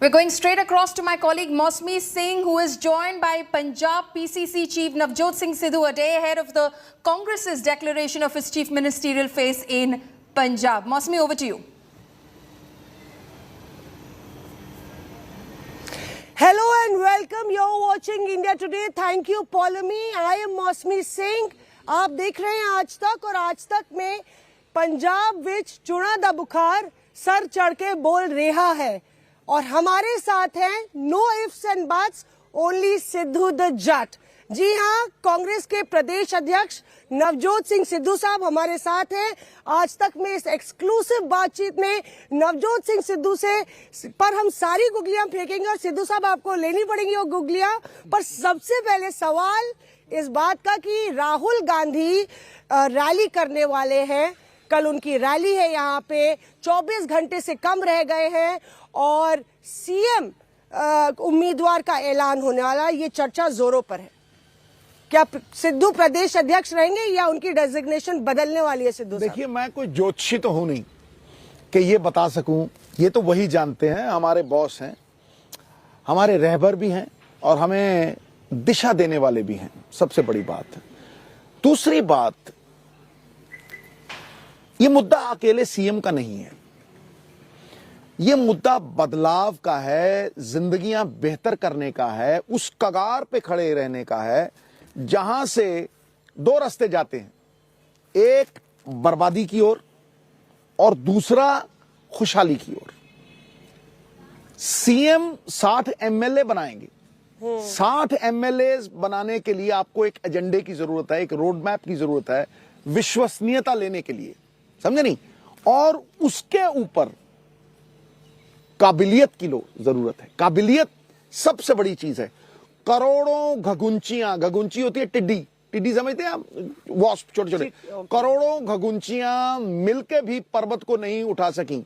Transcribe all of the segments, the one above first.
We're going straight across to my colleague Mosmi Singh, who is joined by Punjab PCC Chief Navjot Singh Sidhu a day ahead of the Congress's declaration of its chief ministerial face in Punjab. Mosmi, over to you. Hello and welcome. You're watching India Today. Thank you, Paulomi. I am Mosmi Singh. आप देख रहे हैं आज तक, और आज तक में पंजाब विच चुना दा बुखार सर चढ़ के बोल रहा है, और हमारे साथ हैं no ifs and buts, only Sidhu the Jatt. जी हाँ, कांग्रेस के प्रदेश अध्यक्ष नवजोत सिंह सिद्धू साहब हमारे साथ हैं। आज तक में इस एक्सक्लूसिव बातचीत में नवजोत सिंह सिद्धू से पर हम सारी गुगलियां फेंकेंगे, और सिद्धू साहब आपको लेनी पड़ेंगी वो गुगलियां। पर सबसे पहले सवाल इस बात का कि राहुल गांधी रैली करने वाले हैं, कल उनकी रैली है यहाँ पे, 24 घंटे से कम रह गए हैं और सीएम उम्मीदवार का ऐलान होने वाला, ये चर्चा जोरों पर है। क्या सिद्धू प्रदेश अध्यक्ष रहेंगे या उनकी डेजिग्नेशन बदलने वाली है? सिद्धू देखिए, मैं कोई ज्योतिषी तो हूं नहीं कि ये बता सकूं, ये तो वही जानते हैं, हमारे बॉस हैं, हमारे रहबर भी हैं और हमें दिशा देने वाले भी हैं। सबसे बड़ी बात। दूसरी बात, ये मुद्दा अकेले सीएम का नहीं है, ये मुद्दा बदलाव का है, जिंदगियां बेहतर करने का है, उस कगार पे खड़े रहने का है जहां से दो रास्ते जाते हैं, एक बर्बादी की ओर और दूसरा खुशहाली की ओर। सीएम 60 एमएलए बनाएंगे। 60 एमएलए बनाने के लिए आपको एक एजेंडे की जरूरत है, एक रोड मैप की जरूरत है, विश्वसनीयता लेने के लिए, समझे नहीं? और उसके ऊपर काबिलियत की जरूरत है। काबिलियत सबसे बड़ी चीज है। करोड़ों घगुंची होती है टिड्डी, टिड्डी समझते हैं आप, वॉस्प, छोटे छोटे। करोड़ों घगुंचियां मिलके भी पर्वत को नहीं उठा सकी,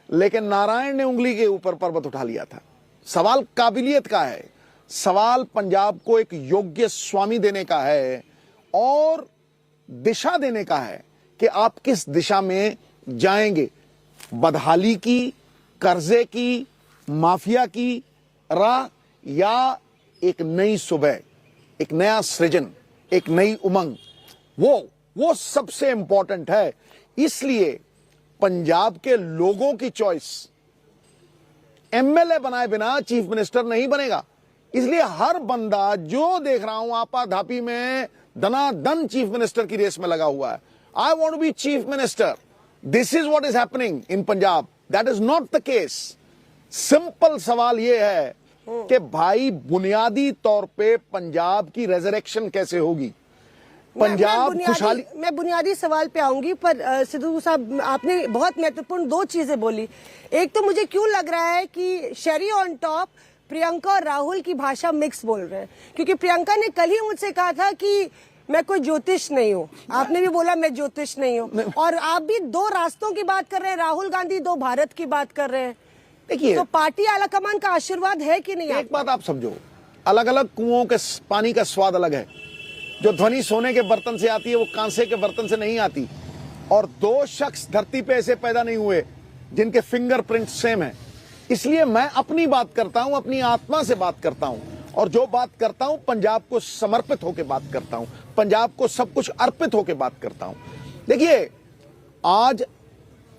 लेकिन नारायण ने उंगली के ऊपर पर्वत उठा लिया था। सवाल काबिलियत का है, सवाल पंजाब को एक योग्य स्वामी देने का है और दिशा देने का है कि आप किस दिशा में जाएंगे। बदहाली की, कर्जे की, माफिया की राह, या एक नई सुबह, एक नया सृजन, एक नई उमंग, वो सबसे इंपॉर्टेंट है। इसलिए पंजाब के लोगों की चॉइस एमएलए बनाए बिना चीफ मिनिस्टर नहीं बनेगा। इसलिए हर बंदा जो देख रहा हूं आपाधापी में दनादन चीफ मिनिस्टर की रेस में लगा हुआ है। I want to be chief minister, this is what is happening in Punjab, that is not the case. Simple सवाल यह है कि भाई बुनियादी तौर पे पंजाब की रेजरेक्शन कैसे होगी, पंजाब खुशहाली। मैं बुनियादी सवाल पे आऊंगी, पर सिद्धू साहब आपने बहुत महत्वपूर्ण दो चीजें बोली। एक तो मुझे क्यों लग रहा है कि शेरी ऑन टॉप प्रियंका और राहुल की भाषा मिक्स बोल रहे हैं, क्योंकि प्रियंका ने कल ही मुझसे कहा था कि मैं कोई ज्योतिष नहीं हूँ, आपने भी बोला मैं ज्योतिष नहीं हूँ, और आप भी दो रास्तों की बात कर रहे हैं, राहुल गांधी दो भारत की बात कर रहे हैं। देखिए, तो पार्टी आलाकमान का आशीर्वाद है कि नहीं? एक बात आप समझो, अलग अलग कुओं के पानी का स्वाद अलग है। जो ध्वनि सोने के बर्तन से आती है वो कांसे के बर्तन से नहीं आती। और दो शख्स धरती पे ऐसे पैदा नहीं हुए जिनके फिंगरप्रिंट सेम है। इसलिए मैं अपनी बात करता हूं, अपनी आत्मा से बात करता हूं, और जो बात करता हूं पंजाब को समर्पित होकर बात करता हूं, पंजाब को सब कुछ अर्पित होकर बात करता हूं। देखिए, आज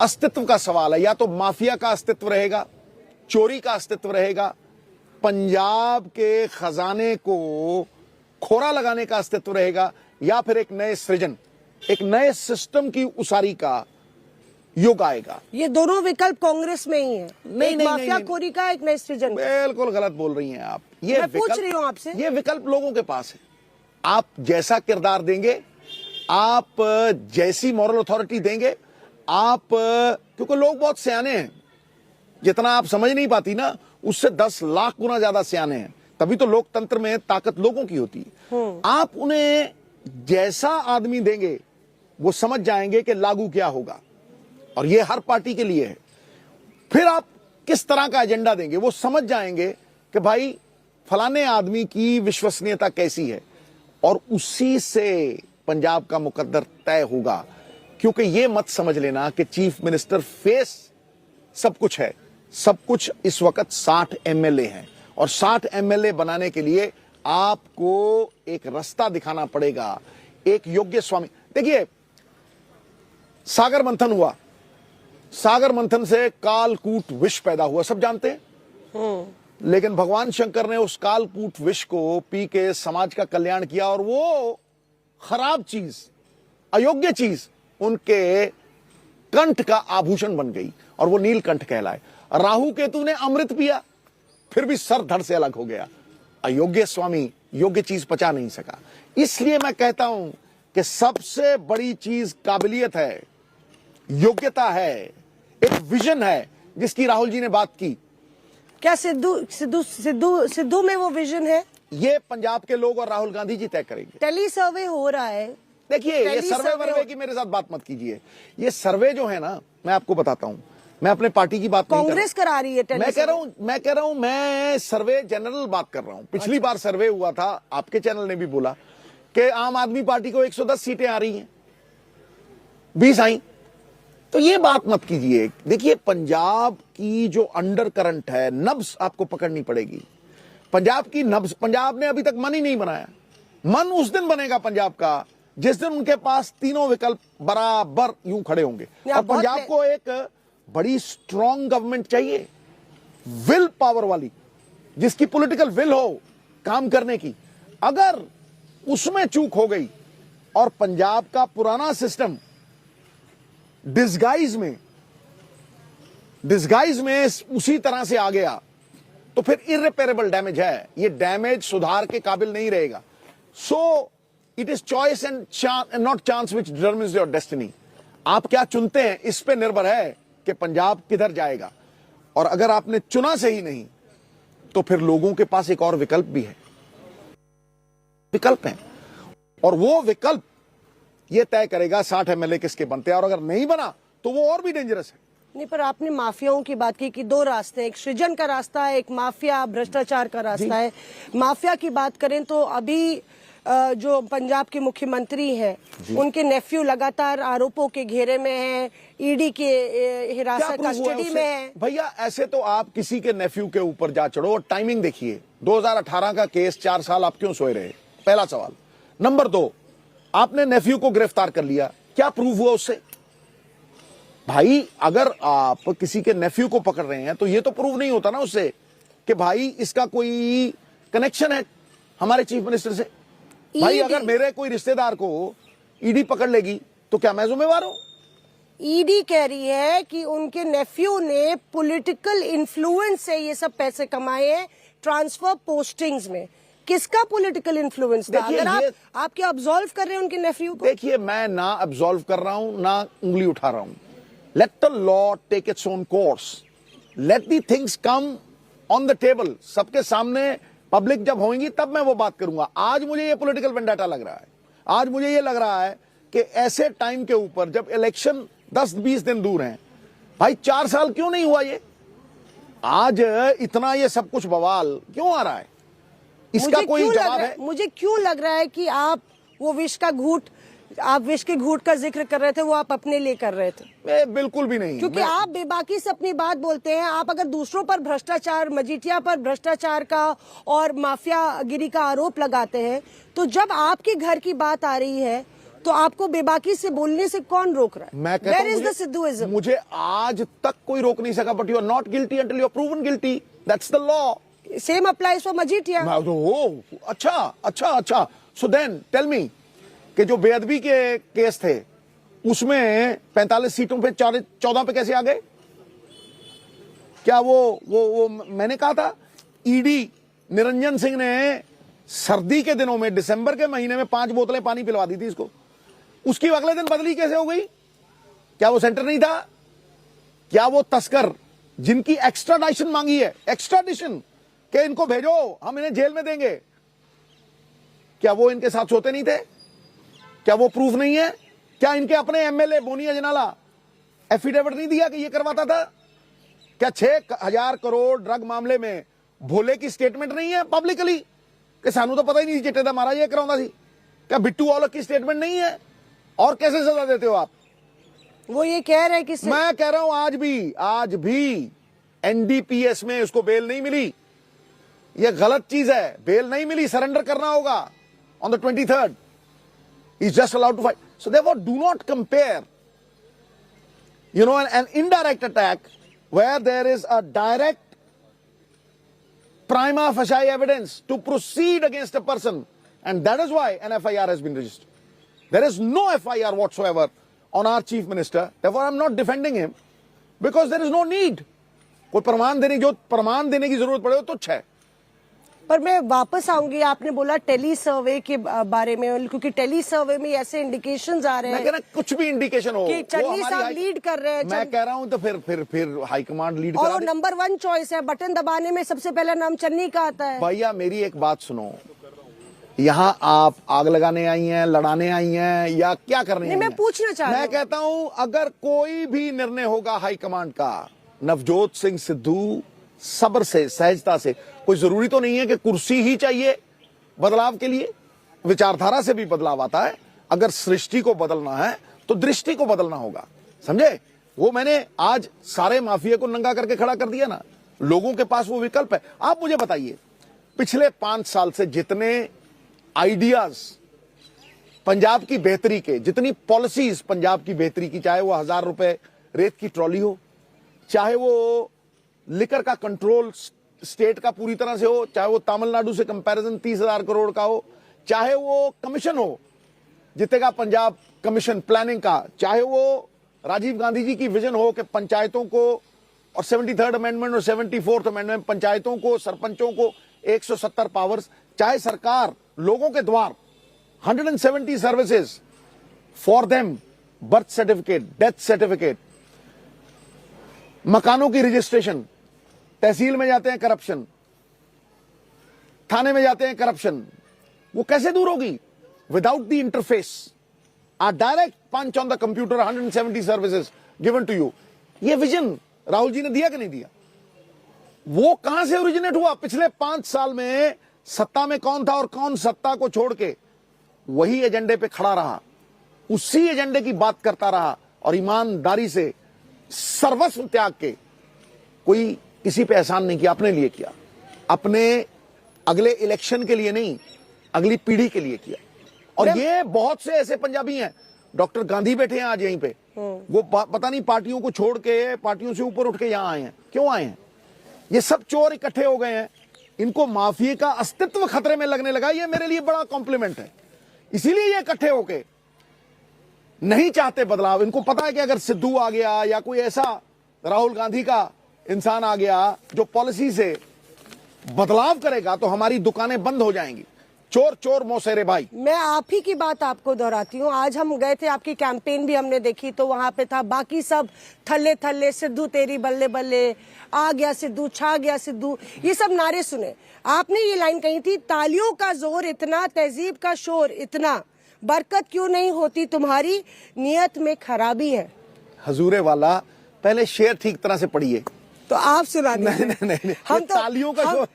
अस्तित्व का सवाल है, या तो माफिया का अस्तित्व रहेगा, चोरी का अस्तित्व रहेगा, पंजाब के खजाने को खोरा लगाने का अस्तित्व रहेगा, या फिर एक नए सृजन, एक नए सिस्टम की उसारी का युग आएगा। ये दोनों विकल्प कांग्रेस में ही है। नहीं, माफिया खोरी का, एक नए सृजन। बिल्कुल गलत बोल रही हैं आप। मैं पूछ रही हूं आपसे, ये विकल्प लोगों के पास है। आप जैसा किरदार देंगे, आप जैसी मॉरल अथॉरिटी देंगे, आप, क्योंकि लोग बहुत सियाने हैं, जितना आप समझ नहीं पाती ना, उससे 10 लाख गुना ज्यादा सियाने हैं। तभी तो लोकतंत्र में ताकत लोगों की होती है। आप उन्हें जैसा आदमी देंगे वो समझ जाएंगे कि लागू क्या होगा, और ये हर पार्टी के लिए है। फिर आप किस तरह का एजेंडा देंगे वो समझ जाएंगे कि भाई फलाने आदमी की विश्वसनीयता कैसी है, और उसी से पंजाब का मुकद्दर तय होगा। क्योंकि ये मत समझ लेना कि चीफ मिनिस्टर फेस सब कुछ है, सब कुछ इस वक्त 60 एमएलए हैं और 60 एमएलए बनाने के लिए आपको एक रास्ता दिखाना पड़ेगा, एक योग्य स्वामी। देखिए, सागर मंथन हुआ, सागर मंथन से कालकूट विष पैदा हुआ, सब जानते हैं। लेकिन भगवान शंकर ने उस कालकूट विष को पी के समाज का कल्याण किया और वो खराब चीज, अयोग्य चीज उनके कंठ का आभूषण बन गई और वो नीलकंठ कहलाए। राहु केतु ने अमृत पिया, फिर भी सर धड़ से अलग हो गया। अयोग्य स्वामी योग्य चीज पचा नहीं सका। इसलिए मैं कहता हूं कि सबसे बड़ी चीज काबिलियत है, योग्यता है, एक विजन है जिसकी राहुल जी ने बात की। क्या सिद्धू में वो विजन है? ये पंजाब के लोग और राहुल गांधी जी तय करेंगे। टेली सर्वे हो रहा है। देखिए, ये सर्वे वर्वे की मेरे साथ बात मत कीजिए। ये सर्वे जो है ना, मैं आपको बताता हूं, मैं अपने पार्टी की बात नहीं कर कांग्रेस करा रही है। मैं कह रहा हूं मैं सर्वे जनरल बात कर रहा हूं। पिछली बार सर्वे हुआ था, आपके चैनल ने भी बोला कि आम आदमी पार्टी को 110 सीटें आ रही हैं, 20 आई। तो ये बात मत कीजिए। देखिए, पंजाब की जो अंडर करंट है, नब्ज आपको पकड़नी पड़ेगी। पंजाब की नब्ज, पंजाब ने अभी तक मन ही नहीं बनाया। मन उस दिन बनेगा पंजाब का जिस दिन उनके पास तीनों विकल्प बराबर यूं खड़े होंगे। और पंजाब को एक बड़ी स्ट्रॉन्ग गवर्नमेंट चाहिए, विल पावर वाली, जिसकी पॉलिटिकल विल हो काम करने की। अगर उसमें चूक हो गई और पंजाब का पुराना सिस्टम डिस्गाइज में उसी तरह से आ गया तो फिर इर्रिपेरेबल डैमेज है। ये डैमेज सुधार के काबिल नहीं रहेगा। So it is choice and not chance which determines your destiny. आप क्या चुनते हैं इस पे निर्भर है कि पंजाब किधर जाएगा। और अगर आपने चुना सही नहीं तो फिर लोगों के पास एक और विकल्प भी है, विकल्प है, और वो विकल्प ये तय करेगा 60 एमएलए किसके बनते हैं। और अगर नहीं बना तो वो और भी डेंजरस है। नहीं, पर आपने माफियाओं की बात की कि दो रास्ते हैं, एक सृजन का रास्ता है, एक माफिया भ्रष्टाचार का रास्ता है। माफिया की बात करें तो अभी जो पंजाब के मुख्यमंत्री हैं, उनके नेफ्यू लगातार आरोपों के घेरे में हैं, ईडी के हिरासत कस्टडी में है। भैया, ऐसे तो आप किसी के नेफ्यू के ऊपर जा चढ़ो और टाइमिंग देखिए। 2018 का केस, 4 साल आप क्यों सोए रहे? पहला सवाल। नंबर 2, आपने नेफ्यू को गिरफ्तार कर लिया, क्या प्रूव हुआ उससे? भाई, अगर आप किसी के नेफ्यू को पकड़ रहे हैं तो ये तो प्रूव नहीं होता ना उससे कि भाई इसका कोई कनेक्शन है हमारे चीफ मिनिस्टर से। भाई, अगर मेरे कोई रिश्तेदार को ईडी पकड़ लेगी तो क्या मैं जिम्मेवार हूं? ईडी कह रही है कि उनके नेफ्यू ने पॉलिटिकल इन्फ्लुएंस से ये सब पैसे कमाए हैं, ट्रांसफर पोस्टिंग्स में। किसका पॉलिटिकल इन्फ्लुएंस था? अगर आप क्या अब्सॉल्व कर रहे हैं उनके नेफ्यू को? देखिए, मैं ना अब्सॉल्व कर रहा हूं ना उंगली उठा रहा हूं। Let the law take its own course, let the things come on the table. सबके सामने पब्लिक जब होंगी तब मैं वो बात करूंगा। आज मुझे ये पॉलिटिकल वेंडाटा लग रहा है। आज मुझे ये लग रहा है कि ऐसे टाइम के ऊपर जब इलेक्शन 10-20 दिन दूर हैं, भाई 4 साल क्यों नहीं हुआ ये? आज इतना ये सब कुछ बवाल क्यों आ रहा है? इसका कोई जवाब है? मुझे क्यों लग रहा है कि आप वो विष के घूंट का जिक्र कर रहे थे, वो आप अपने लिए कर रहे थे? बिल्कुल भी नहीं, क्योंकि आप बेबाकी से अपनी बात बोलते हैं। आप अगर दूसरों पर भ्रष्टाचार, मजीठिया पर भ्रष्टाचार का और माफियागिरी का आरोप लगाते हैं, तो जब आपके घर की बात आ रही है तो आपको बेबाकी से बोलने से कौन रोक रहा है? मैं कहता हूं, Where is the सिद्धूइज्म? मुझे आज तक कोई रोक नहीं सका। But you are not guilty until you are proven guilty. That's the law. Same applies for Majithia. अच्छा। सो देन टेल मी कि जो बेअदबी के केस थे उसमें 45 सीटों पे 14 पे कैसे आ गए? क्या वो मैंने कहा था ईडी निरंजन सिंह ने सर्दी के दिनों में दिसंबर के महीने में 5 बोतलें पानी पिलवा दी थी इसको, उसकी अगले दिन बदली कैसे हो गई? क्या वो सेंटर नहीं था? क्या वो तस्कर जिनकी एक्स्ट्राडिशन मांगी है, एक्स्ट्राडिशन कि इनको भेजो हम इन्हें जेल में देंगे, क्या वो इनके साथ सोते नहीं थे? क्या वो प्रूफ नहीं है? क्या इनके अपने एमएलए बोनी अजनाला एफिडेविट नहीं दिया कि ये करवाता था? क्या 6,000 करोड़ ड्रग मामले में भोले की स्टेटमेंट नहीं है पब्लिकली कि सानू तो पता ही नहीं चिट्टे था महाराज ये कराਉਂਦਾ ਸੀ? क्या बिट्टू औलख की स्टेटमेंट नहीं है? और कैसे सजा देते हो आप? वो ये कह रहे हैं कि मैं कह रहा हूं आज भी एनडीपीएस में उसको बेल नहीं मिली, यह गलत चीज है, बेल नहीं मिली, सरेंडर करना होगा on the 23rd. He's just allowed to fight. So therefore, do not compare, an indirect attack where there is a direct prima facie evidence to proceed against a person, and that is why an FIR has been registered. There is no FIR whatsoever on our chief minister. Therefore, I'm not defending him because there is no need. कोई प्रमाण देने की जरूरत पड़े वो तुच्छ है. पर मैं वापस आऊंगी, आपने बोला टेली सर्वे के बारे में, क्योंकि टेली सर्वे में ऐसे इंडिकेशंस आ रहे हैं. मैं कह रहा कुछ भी इंडिकेशन हो कि चन्नी साहब लीड कर रहे हैं. मैं कह रहा हूं तो फिर हाईकमांड लीड और वो नंबर 1 चॉइस है, बटन दबाने में सबसे पहला नाम चन्नी का आता है. भैया मेरी एक बात सुनो, यहाँ आप आग लगाने आई हैं, लड़ाने आई हैं, या क्या करने आई हैं? मैं पूछना चाह रहा हूं. मैं कहता हूं अगर कोई भी निर्णय होगा हाईकमांड का, नवजोत सिंह सिद्धू सब्र से, सहजता से, कोई जरूरी तो नहीं है कि कुर्सी ही चाहिए बदलाव के लिए, विचारधारा से भी बदलाव आता है. अगर सृष्टि को बदलना है तो दृष्टि को बदलना होगा, समझे? वो मैंने आज सारे माफिया को नंगा करके खड़ा कर दिया ना. लोगों के पास वो विकल्प है. आप मुझे बताइए, पिछले 5 साल से जितने आइडियाज पंजाब की बेहतरी के, जितनी पॉलिसीज पंजाब की बेहतरी की, चाहे वो 1000 रुपए रेत की ट्रॉली हो, चाहे वो लिकर का कंट्रोल स्टेट का पूरी तरह से हो, चाहे वो तमिलनाडु से कंपैरिजन 30,000 करोड़ का हो, चाहे वो कमीशन हो, जीतेगा पंजाब कमीशन प्लानिंग का, चाहे वो राजीव गांधी जी की विजन हो कि पंचायतों को, और 73rd अमेंडमेंट और 74th अमेंडमेंट, पंचायतों को, सरपंचों को 170 पावर्स, चाहे सरकार लोगों के द्वार 170 services for them, birth certificate, death certificate, मकानों की रजिस्ट्रेशन, तहसील में जाते हैं करप्शन, थाने में जाते हैं करप्शन, वो कैसे दूर होगी? Without the interface, a direct punch on the computer, 170 services given to you. ये विजन राहुल जी ने दिया कि नहीं दिया? वो कहां से ओरिजिनेट हुआ? पिछले 5 साल में सत्ता में कौन था और कौन सत्ता को छोड़ के वही एजेंडे पे खड़ा रहा, उसी एजेंडे की बात करता रहा, और ईमानदारी से सर्वस्व त्याग के, कोई किसी पे एहसान नहीं किया, अपने लिए किया, अपने अगले इलेक्शन के लिए नहीं, अगली पीढ़ी के लिए किया. और ये बहुत से ऐसे पंजाबी हैं, डॉक्टर गांधी बैठे हैं आज यहीं पे, वो पता नहीं पार्टियों को छोड़ के, पार्टियों से ऊपर उठ के यहां आए हैं. क्यों आए हैं? ये सब चोर इकट्ठे हो गए हैं, इनको माफिया का अस्तित्व खतरे में लगने लगा. ये मेरे लिए बड़ा कॉम्प्लीमेंट है. इसीलिए ये इकट्ठे होके नहीं चाहते बदलाव. इनको पता है कि अगर सिद्धू आ गया या कोई ऐसा राहुल गांधी का इंसान आ गया जो पॉलिसी से बदलाव करेगा, तो हमारी दुकानें बंद हो जाएंगी. चोर चोर मौसेरे भाई. मैं आप ही की बात आपको दोहराती हूँ. आज हम गए थे, आपकी कैंपेन भी हमने देखी, तो वहां पे था बाकी सब थल्ले थल्ले, सिद्धू तेरी बल्ले बल्ले, आ गया सिद्धू, छा गया सिद्धू, ये सब नारे सुने. आपने ये लाइन कही थी, तालियों का जोर इतना, तहजीब का शोर इतना, बरकत क्यों नहीं होती तुम्हारी, नियत में खराबी है. हजूरे वाला, पहले शेर ठीक तरह से पढ़िए. तो आप सुना दीजिए. नहीं, हम तो तालियों का शोर.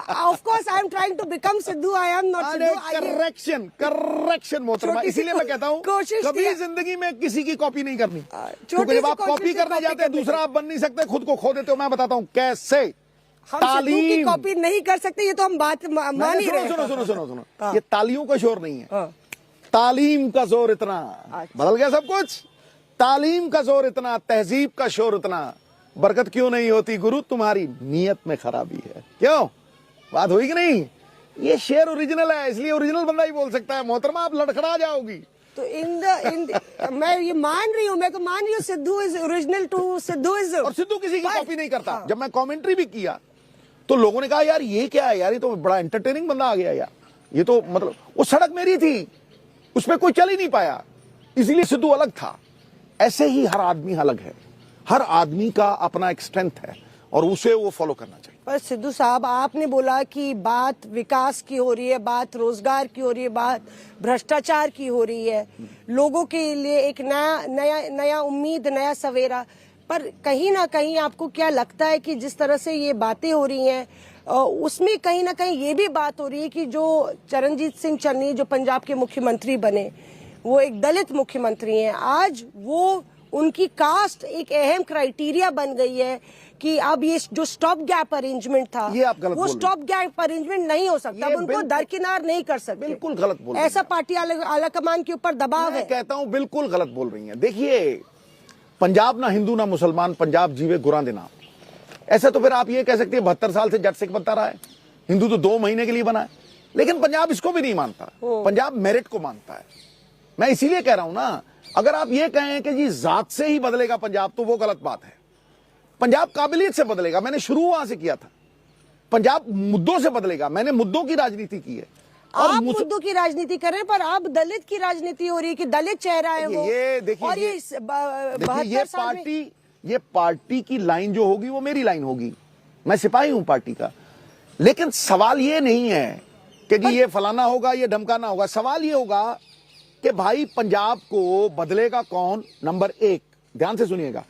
Of course I am trying to become Sidhu, I am not Sidhu. Correction मोहतरमा. इसीलिए मैं कहता हूँ कभी जिंदगी में किसी की कॉपी नहीं करनी, क्योंकि जब आप कॉपी करने जाते हैं दूसरा आप बन नहीं सकते, खुद को खो देते हो. मैं बताता हूँ कैसे. तालीम की कॉपी नहीं कर सकते, ये तो हम बात मान ही रहे हैं. सुनो, ये तालियों का शोर नहीं है, तालीम का जोर इतना. बदल गया सब कुछ. तालीम का जोर इतना, तहजीब का शोर इतना, बरकत क्यों नहीं होती गुरु तुम्हारी, नियत में खराबी है. क्यों? बात हुई कि नहीं? ये शेर ओरिजिनल है, इसलिए ओरिजिनल बंदा ही बोल सकता है. मोहतरमा आप लड़खड़ा जाओगी. तो मैं ये मान रही हूँ, मैं तो मान रही हूँ सिद्धू इज ओरिजिनल टू सिद्धूइज्म. और सिद्धू किसी की कॉपी नहीं करता. जब मैं कमेंट्री भी किया तो लोगों ने कहा यार ये क्या है यार, ये तो बड़ा एंटरटेनिंग बंदा आ गया यार. ये तो मतलब वो सड़क मेरी थी, उसमें कोई चल ही नहीं पाया, इसलिए सिद्धू अलग था. ऐसे ही हर आदमी अलग है, हर आदमी का अपना एक स्ट्रेंथ है और उसे वो फॉलो करना चाहिए. पर सिद्धू साहब, आपने बोला कि बात विकास की हो रही है, बात रोजगार की हो रही है, बात भ्रष्टाचार की हो रही है, लोगों के लिए एक नया उम्मीद, नया सवेरा. पर कहीं ना कहीं आपको क्या लगता है कि जिस तरह से ये बातें हो रही हैं उसमें कहीं ना कहीं ये भी बात हो रही है कि जो चरणजीत सिंह चन्नी जो पंजाब के मुख्यमंत्री बने, वो एक दलित मुख्यमंत्री हैं. आज वो उनकी कास्ट एक अहम क्राइटेरिया बन गई है कि अब ये जो स्टॉप गैप अरेंजमेंट था ये आप गलत वो बोल रहे स्टॉप गैप अरेंजमेंट नहीं हो सकता, ये अब उनको दरकिनार नहीं कर सकते। बिल्कुल गलत बोल रही ऐसा पार्टी आलाकमान के ऊपर दबाव मैं है। कहता हूं बिल्कुल गलत बोल रही हैं। देखिए, पंजाब ना हिंदू ना मुसलमान, पंजाब जीवे गुरां दे नाम। ऐसा तो फिर आप ये कह सकते हैं 72 साल से जट सिख बनता रहा है, हिंदू तो 2 महीने के लिए बना है, लेकिन पंजाब इसको भी नहीं मानता, पंजाब मेरिट को मानता है। मैं इसीलिए कह रहा हूं ना, अगर आप ये कहें कि जी जात से ही बदलेगा पंजाब, तो वो गलत बात है। पंजाब काबिलियत से बदलेगा, मैंने शुरू वहां से किया था। पंजाब मुद्दों से बदलेगा, मैंने मुद्दों की राजनीति की है। आप मुद्दों की राजनीति कर रहे हैं, पर आप दलित की राजनीति हो रही है कि दलित चेहरा है वो। ये देखिए, और ये 72 साल में ये पार्टी की लाइन जो होगी वो मेरी लाइन होगी, मैं सिपाही हूं पार्टी का। लेकिन सवाल ये नहीं है कि जी ये फलाना होगा, ये ढमकाना होगा। सवाल ये होगा कि भाई पंजाब को बदलेगा कौन, नंबर 1। ध्यान से सुनिएगा,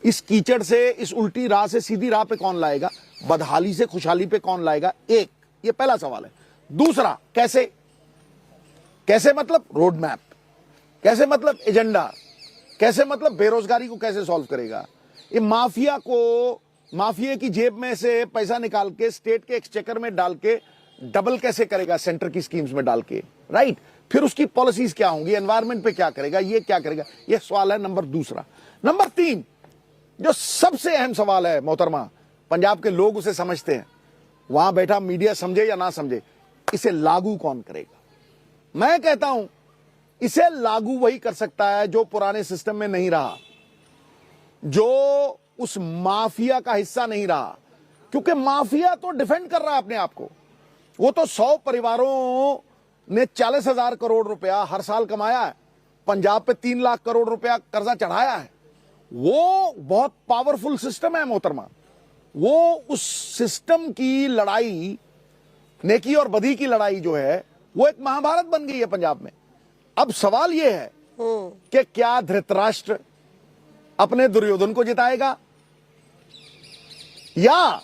इस कीचड़ से, इस उल्टी राह से सीधी राह पे कौन लाएगा, बदहाली से खुशहाली पे कौन लाएगा, एक ये पहला सवाल है। दूसरा, कैसे? कैसे मतलब रोड मैप, कैसे मतलब एजेंडा, कैसे मतलब बेरोजगारी को कैसे सॉल्व करेगा, ये माफिया को, माफिया की जेब में से पैसा निकाल के स्टेट के एक्सचेकर में डाल के डबल कैसे करेगा सेंटर की स्कीम्स में डाल के, राइट? फिर उसकी पॉलिसीज क्या होंगी, एनवायरमेंट पे क्या करेगा, ये क्या करेगा, ये सवाल है नंबर दूसरा। नंबर 3 जो सबसे अहम सवाल है मोहतरमा, पंजाब के लोग उसे समझते हैं, वहां बैठा मीडिया समझे या ना समझे, इसे लागू कौन करेगा? मैं कहता हूं इसे लागू वही कर सकता है जो पुराने सिस्टम में नहीं रहा, जो उस माफिया का हिस्सा नहीं रहा, क्योंकि माफिया तो डिफेंड कर रहा है अपने आप को। वो तो 100 परिवारों ने 40,000 करोड़ रुपया हर साल कमाया है, पंजाब पे 3 लाख करोड़ रुपया कर्जा चढ़ाया है। वो बहुत पावरफुल सिस्टम है मोहतरमा। वो उस सिस्टम की लड़ाई, नेकी और बदी की लड़ाई जो है, वो एक महाभारत बन गई है पंजाब में। अब सवाल यह है कि क्या धृतराष्ट्र अपने दुर्योधन को जिताएगा या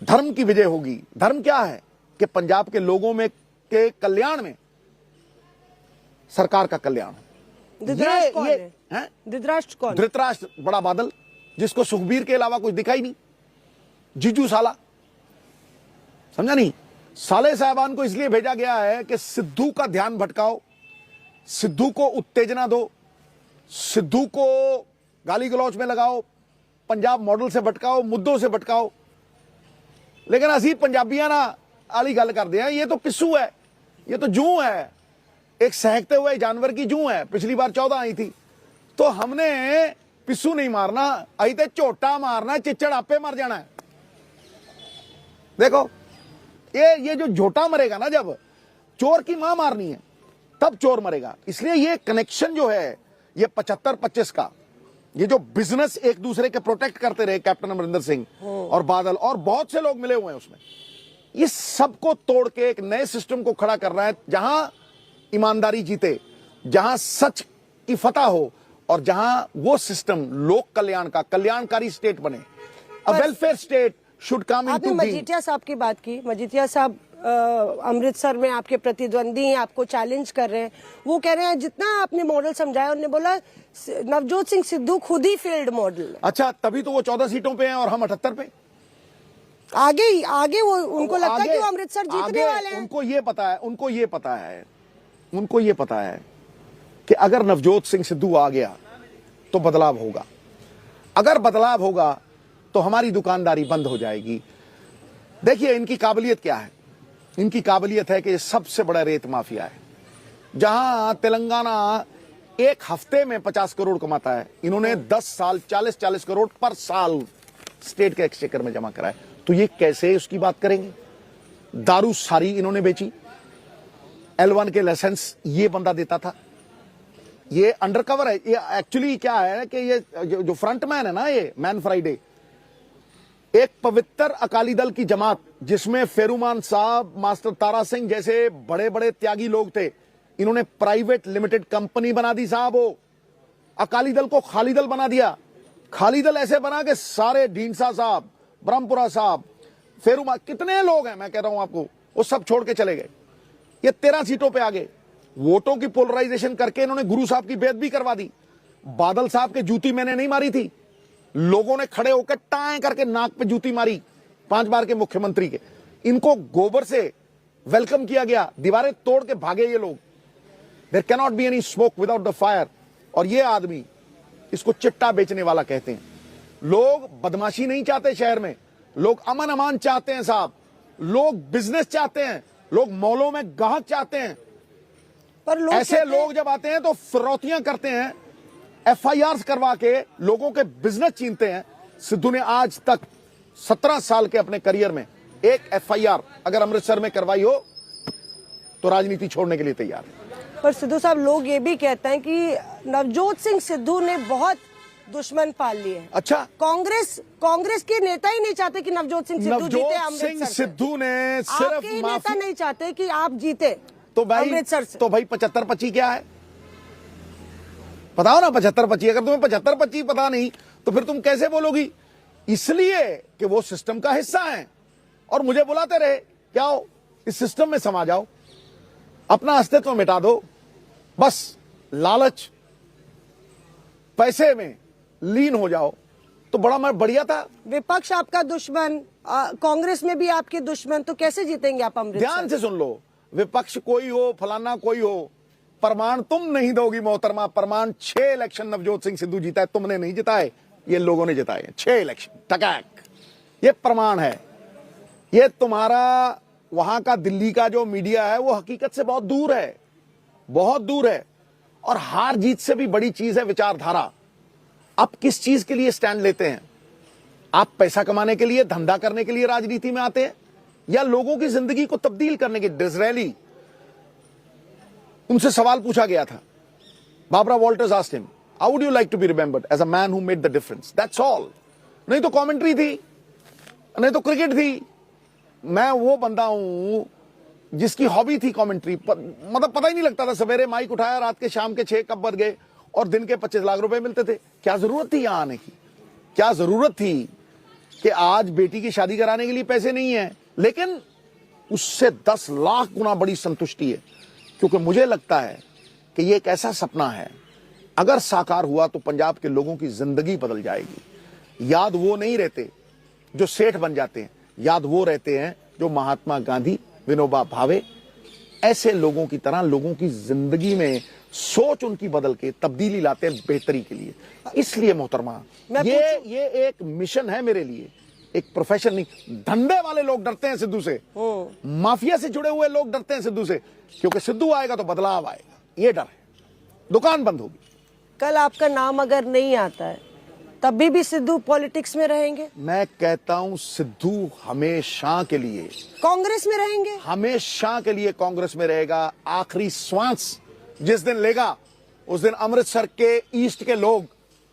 धर्म की विजय होगी? धर्म क्या है कि पंजाब के लोगों में के कल्याण में सरकार का कल्याण। धृतराष्ट्र कौन है? धृतराष्ट्र कौन? धृतराष्ट्र बड़ा बादल, जिसको सुखबीर के अलावा कुछ दिखाई नहीं, जीजू साला, समझा नहीं? साले साहबान को इसलिए भेजा गया है कि सिद्धू का ध्यान भटकाओ, सिद्धू को उत्तेजना दो, सिद्धू को गाली गलौच में लगाओ, पंजाब मॉडल से भटकाओ, मुद्दों से भटकाओ। लेकिन असी पंजाबियां ना आली गल करते हैं, ये तो पिस्सू है, ये तो जूं है, एक सहकते हुए जानवर की जूं है। पिछली बार 14 आई थी, तो हमने पिस्सू नहीं मारना, आई तो झोटा मारना, चिच्चड़ आपे मर जाना है। देखो, ये जो झोटा मरेगा ना, जब चोर की मां मारनी है तब चोर मरेगा। इसलिए ये कनेक्शन जो है, ये 75-25 का, ये जो बिजनेस एक दूसरे के प्रोटेक्ट करते रहे कैप्टन अमरिंदर सिंह और बादल और बहुत से लोग मिले हुए हैं उसमें, इस सबको तोड़ के एक नए सिस्टम को खड़ा करना है, जहां ईमानदारी जीते, जहां सच की फतह हो और जहां वो सिस्टम लोक कल्याण का, कल्याणकारी स्टेट बने। अ वेलफेयर स्टेट शुड कम आपने इनटू बीइंग। मजीठिया साहब की बात की। मजीठिया साहब अमृतसर में आपके प्रतिद्वंदी हैं, आपको चैलेंज कर रहे हैं। वो कह रहे हैं जितना आपने मॉडल समझाया, उन्होंने बोला नवजोत सिंह सिद्धू खुद ही फेल्ड मॉडल। अच्छा, तभी तो वो 14 सीटों पे हैं और हम 78 पे। आगे वो उनको लगता है कि वो अमृतसर जीतने वाले हैं। उनको ये पता है कि अगर नवजोत सिंह सिद्धू आ गया तो बदलाव होगा, अगर बदलाव होगा तो हमारी दुकानदारी बंद हो जाएगी। देखिए इनकी काबिलियत क्या है, इनकी काबिलियत है कि ये सबसे बड़ा रेत माफिया है। जहां तेलंगाना एक हफ्ते में 50 करोड़ कमाता है, इन्होंने 10 साल 40-40 करोड़ पर साल स्टेट के एक्सचेकर में जमा कराए। तो ये कैसे उसकी बात करेंगे? दारू सारी इन्होंने बेची, L1 के लाइसेंस ये बंदा देता था, ये अंडरकवर है। ये एक्चुअली क्या है कि ये जो फ्रंटमैन है ना, ये मैन फ्राइडे, एक पवित्र अकाली दल की जमात जिसमें फेरुमान साहब, मास्टर तारा सिंह जैसे बड़े बड़े त्यागी लोग थे, इन्होंने प्राइवेट लिमिटेड कंपनी बना दी साहब। वो अकाली दल को खाली दल बना दिया। खाली दल ऐसे बना के सारे ढींसा साहब, ब्रह्मपुरा साहब, फेरुमान, कितने लोग हैं मैं कह रहा हूं आपको, वो सब छोड़ के चले गए। ये 13 सीटों पे आ गए। वोटों की पोलराइजेशन करके इन्होंने गुरु साहब की बेइज्जती भी करवा दी। बादल साहब के जूती मैंने नहीं मारी थी, लोगों ने खड़े होकर टाएं करके नाक पे जूती मारी 5 बार के मुख्यमंत्री के। इनको गोबर से वेलकम किया गया, दीवारें तोड़ के भागे ये लोग। There can not be any smoke without the fire. और ये आदमी इसको चिट्टा बेचने वाला कहते हैं। लोग बदमाशी नहीं चाहते शहर में, लोग अमन अमान चाहते हैं साहब, लोग बिजनेस चाहते हैं, लोग मॉलों में ग्राहक चाहते हैं। पर लोग ऐसे कहते हैं- लोग जब आते हैं तो फिरौतियां करते हैं, एफआईआर करवा के लोगों के बिजनेस छीनते हैं। सिद्धू ने आज तक 17 साल के अपने करियर में एक एफआईआर अगर अमृतसर में करवाई हो तो राजनीति छोड़ने के लिए तैयार है। पर सिद्धू साहब, लोग ये भी कहते हैं कि नवजोत सिंह सिद्धू ने बहुत दुश्मन पाल लिए हैं। अच्छा, कांग्रेस के नेता ही नहीं चाहते कि नवजोत सिंह सिद्धू जीते नवजोत अमृतसर सिंह से। सिद्धू ने आपके सिर्फ ही नेता माफी नहीं चाहते कि आप जीते तो भाई अमृतसर से। तो भाई 75-25 क्या है बताओ ना। 75-25 अगर तुम्हें 75-25 पता नहीं तो फिर तुम कैसे बोलोगी? इसलिए कि वो सिस्टम का हिस्सा है और मुझे बुलाते रहे, क्या हो इस सिस्टम में समा जाओ, अपना अस्तित्व मिटा दो, बस लालच पैसे में लीन हो जाओ तो बड़ा मैं बढ़िया था। विपक्ष आपका दुश्मन, कांग्रेस में भी आपके दुश्मन, तो कैसे जीतेंगे आप अमृतसर? ध्यान से सुन लो, विपक्ष कोई हो, फलाना कोई हो, प्रमाण तुम नहीं दोगी मोहतरमा। प्रमाण 6 इलेक्शन नवजोत सिंह सिद्धू जीता है, तुमने नहीं जिताए, ये लोगों ने जिताए 6 इलेक्शन टकैक। ये प्रमाण है। ये तुम्हारा वहां का दिल्ली का जो मीडिया है वो हकीकत से बहुत दूर है, बहुत दूर है। और हार जीत से भी बड़ी चीज है विचारधारा। आप किस चीज के लिए स्टैंड लेते हैं? आप पैसा कमाने के लिए, धंधा करने के लिए राजनीति में आते हैं या लोगों की जिंदगी को तब्दील करने के? डिसरेली उनसे सवाल पूछा गया था, Barbara Walters asked him, how would you like to be remembered? As a man who made the difference, that's all. नहीं तो कमेंट्री थी, नहीं तो क्रिकेट थी। मैं वो बंदा हूं जिसकी हॉबी थी कमेंट्री। मतलब पता ही नहीं लगता था, सवेरे माइक उठाया, रात के शाम के 6 कब बज गए और दिन के 25 लाख रुपए मिलते थे। क्या जरूरत थी यहां आने की? क्या जरूरत थी कि आज बेटी की शादी कराने के लिए पैसे नहीं है, लेकिन उससे 10 लाख गुना बड़ी संतुष्टि है। क्योंकि मुझे लगता है कि ये एक ऐसा सपना है, अगर साकार हुआ तो पंजाब के लोगों की जिंदगी बदल जाएगी। याद वो नहीं रहते जो सेठ बन जाते हैं, याद वो रहते हैं जो महात्मा गांधी, विनोबा भावे, ऐसे लोगों की तरह लोगों की जिंदगी में सोच उनकी बदल के तब्दीली लाते हैं बेहतरी के लिए। इसलिए मोहतरमा, ये एक मिशन है मेरे लिए, एक प्रोफेशन नहीं। धंधे वाले लोग डरते हैं सिद्धू से, माफिया से जुड़े हुए लोग डरते हैं सिद्धू से, क्योंकि सिद्धू आएगा तो बदलाव आएगा, ये डर है। दुकान बंद होगी। कल आपका नाम अगर नहीं आता है तभी भी सिद्धू पॉलिटिक्स में रहेंगे? मैं कहता हूं सिद्धू हमेशा के लिए कांग्रेस में रहेंगे? हमेशा के लिए कांग्रेस में रहेगा। आखिरी श्वास जिस दिन लेगा उस दिन अमृतसर के ईस्ट के लोग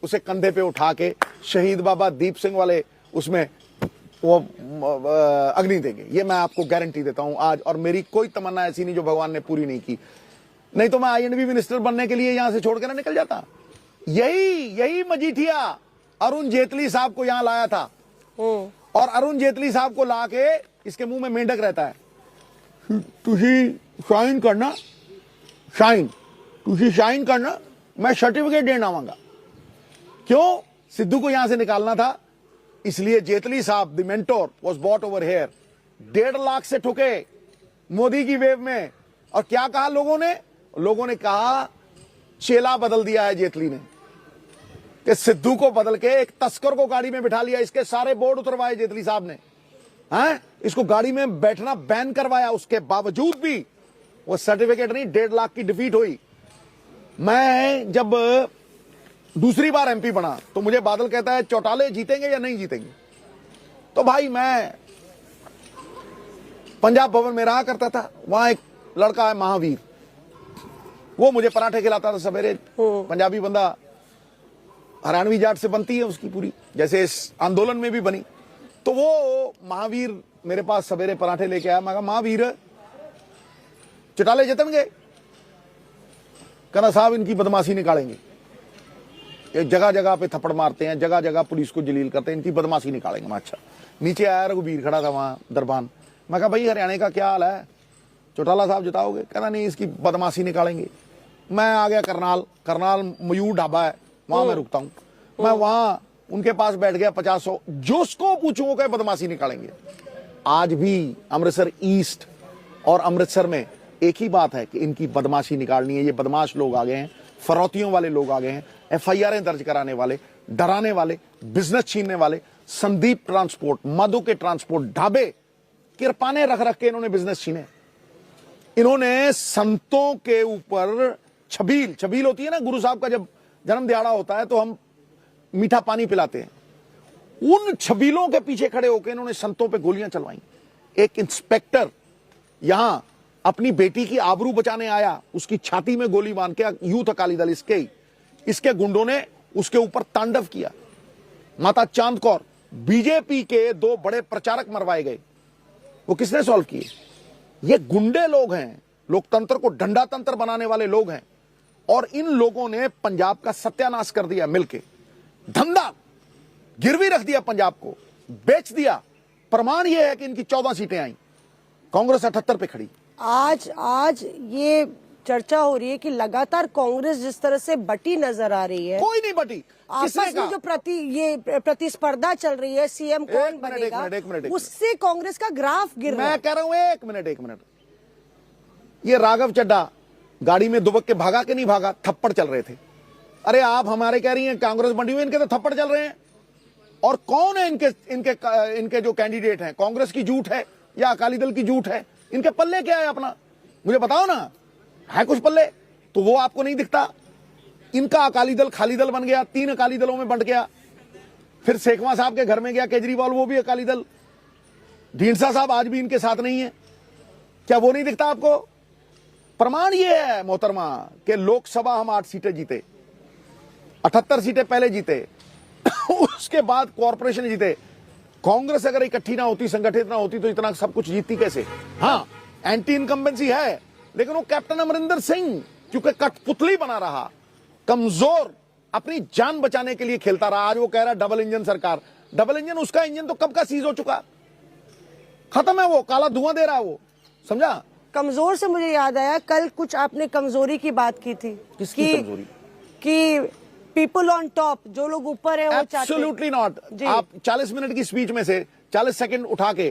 उसे कंधे पे उठा के शहीद बाबा दीप सिंह वाले उसमें वो अग्नि देंगे। ये मैं आपको गारंटी देता हूं आज। और मेरी कोई तमन्ना ऐसी नहीं जो भगवान ने पूरी नहीं की। नहीं तो मैं आईएनबी मिनिस्टर बनने के लिए यहां से छोड़ के ना निकल जाता। यही मजीठिया अरुण जेटली साहब को यहां लाया था और अरुण जेटली साहब को ला के इसके मुंह में मेंढक रहता है, तुझी साइन करना, साइन तुझी साइन करना, मैं सर्टिफिकेट देना आवांगा। क्यों? सिद्धू को यहां से निकालना था, इसलिए जेटली साहब the mentor was bought over here. 1.5 lakh से ठुके मोदी की वेव में। और क्या कहा लोगों ने कहा चेला बदल दिया है जेटली ने, कि सिद्धू को बदल के एक तस्कर को गाड़ी में बिठा लिया। इसके सारे बोर्ड उतरवाए जेटली साहब ने, हैं? इसको गाड़ी में बैठना बैन करवाया। उसके बावजूद भी वो सर्टिफिकेट नहीं, 1.5 लाख की डिफीट हुई। मैं जब दूसरी बार एमपी बना तो मुझे बादल कहता है चौटाले जीतेंगे या नहीं जीतेंगे। तो भाई मैं पंजाब भवन में रहा करता था, वहां एक लड़का है महावीर, वो मुझे पराठे खिलाता था सवेरे। पंजाबी बंदा, हरियाणवी जाट से बनती है उसकी पूरी, जैसे इस आंदोलन में भी बनी। तो वो महावीर मेरे पास सवेरे पराठे लेके आया। मैं कहा महावीर चौटाले जीतेंगे? कहना साहब इनकी बदमाशी निकालेंगे, एक जगह जगह पे थप्पड़ मारते हैं, जगह जगह पुलिस को जलील करते हैं, इनकी बदमाशी निकालेंगे। मैं अच्छा। नीचे आया, रघुवीर खड़ा था वहां दरबान। मैं कहा भाई हरियाणा का क्या हाल है, चौटाला साहब जिताओगे? कहना नहीं, इसकी बदमाशी निकालेंगे। मैं आ गया करनाल मयूर ढाबा है, वहां मैं रुकता हूं। मैं वहां उनके पास बैठ गया, 50-100 जिसको पूछूंगा क्या बदमाशी निकालेंगे। आज भी अमृतसर ईस्ट और अमृतसर में एक ही बात है कि इनकी बदमाशी निकालनी है। ये बदमाश लोग आ गए हैं, फरौतियों वाले लोग आ गए हैं, FIR दर्ज कराने वाले, डराने वाले, बिजनेस छीनने वाले। संदीप ट्रांसपोर्ट, मधु के ट्रांसपोर्ट, ढाबे, किरपाने रख रख के इन्होंने बिजनेस छीने। इन्होंने संतों के ऊपर छबील होती है ना, गुरु साहब का जब जन्म दिहाड़ा होता है तो हम मीठा पानी पिलाते हैं, उन छबीलों के पीछे खड़े होकर इन्होंने संतों पे गोलियां चलवाई। एक इंस्पेक्टर यहां अपनी बेटी की आबरू बचाने आया, उसकी छाती में गोली बांध के यूथ अकाली दल इसके गुंडों ने उसके ऊपर तांडव किया। माता चांद कौर, बीजेपी के 2 बड़े प्रचारक मरवाए गए। वो किसने सॉल्व किए? ये गुंडे लोग हैं, लोकतंत्र को डंडा तंत्र बनाने वाले लोग हैं। और इन लोगों ने पंजाब का सत्यानाश कर दिया मिलके, धंधा गिरवी रख दिया, पंजाब को बेच दिया। प्रमाण यह है कि इनकी 14 सीटें आई, कांग्रेस 78 पे खड़ी। आज ये चर्चा हो रही है कि लगातार कांग्रेस जिस तरह से बटी नजर आ रही है, कोई नहीं बटी। किसने आपस में जो प्रतिस्पर्धा चल रही है, सीएम कौन बनेगा, एक मिनट। उससे कांग्रेस का ग्राफ गिर रहा है। मैं कह रहा हूं एक मिनट। ये राघव चड्ढा गाड़ी में दुबक के भागा कि नहीं भागा? थप्पड़ चल रहे थे। अरे आप हमारे कह रही हैं कांग्रेस बंटी हुई, इनके तो थप्पड़ चल रहे हैं। और कौन है इनके जो कैंडिडेट हैं? कांग्रेस की झूठ है या अकाली दल की झूठ है? इनके पल्ले क्या है अपना, मुझे बताओ ना। है कुछ पल्ले तो वो आपको नहीं दिखता। इनका अकाली दल खाली दल बन गया, 3 अकाली दलों में बंट गया। फिर शेखवा साहब के घर में गया केजरीवाल, वो भी अकाली दल। ढींडसा साहब आज भी इनके साथ नहीं है, क्या वो नहीं दिखता आपको? प्रमाण ये है मोहतरमा कि लोकसभा हम 8 सीटें जीते, 78 सीटें पहले जीते उसके बाद कॉर्पोरेशन जीते। कांग्रेस अगर इकट्ठी ना होती, संगठित ना होती तो इतना सब कुछ जीतती कैसे? हाँ, एंटी इनकम्बेंसी है, लेकिन वो कैप्टन अमरिंदर सिंह क्योंकि कठपुतली बना रहा, कमजोर, अपनी जान बचाने के लिए खेलता रहा। आज वो कह रहा डबल इंजन सरकार। डबल इंजन, उसका इंजन तो कब का सीज हो चुका, खत्म है, वो काला धुआं दे रहा है वो, समझा? कमजोर से मुझे याद आया, कल कुछ आपने कमजोरी की बात की थी। किसकी कमजोरी? कि पीपल ऑन टॉप, जो लोग ऊपर है वो चाहते हैं। Absolutely not. आप 40 मिनट की स्पीच में से 40 सेकंड उठा के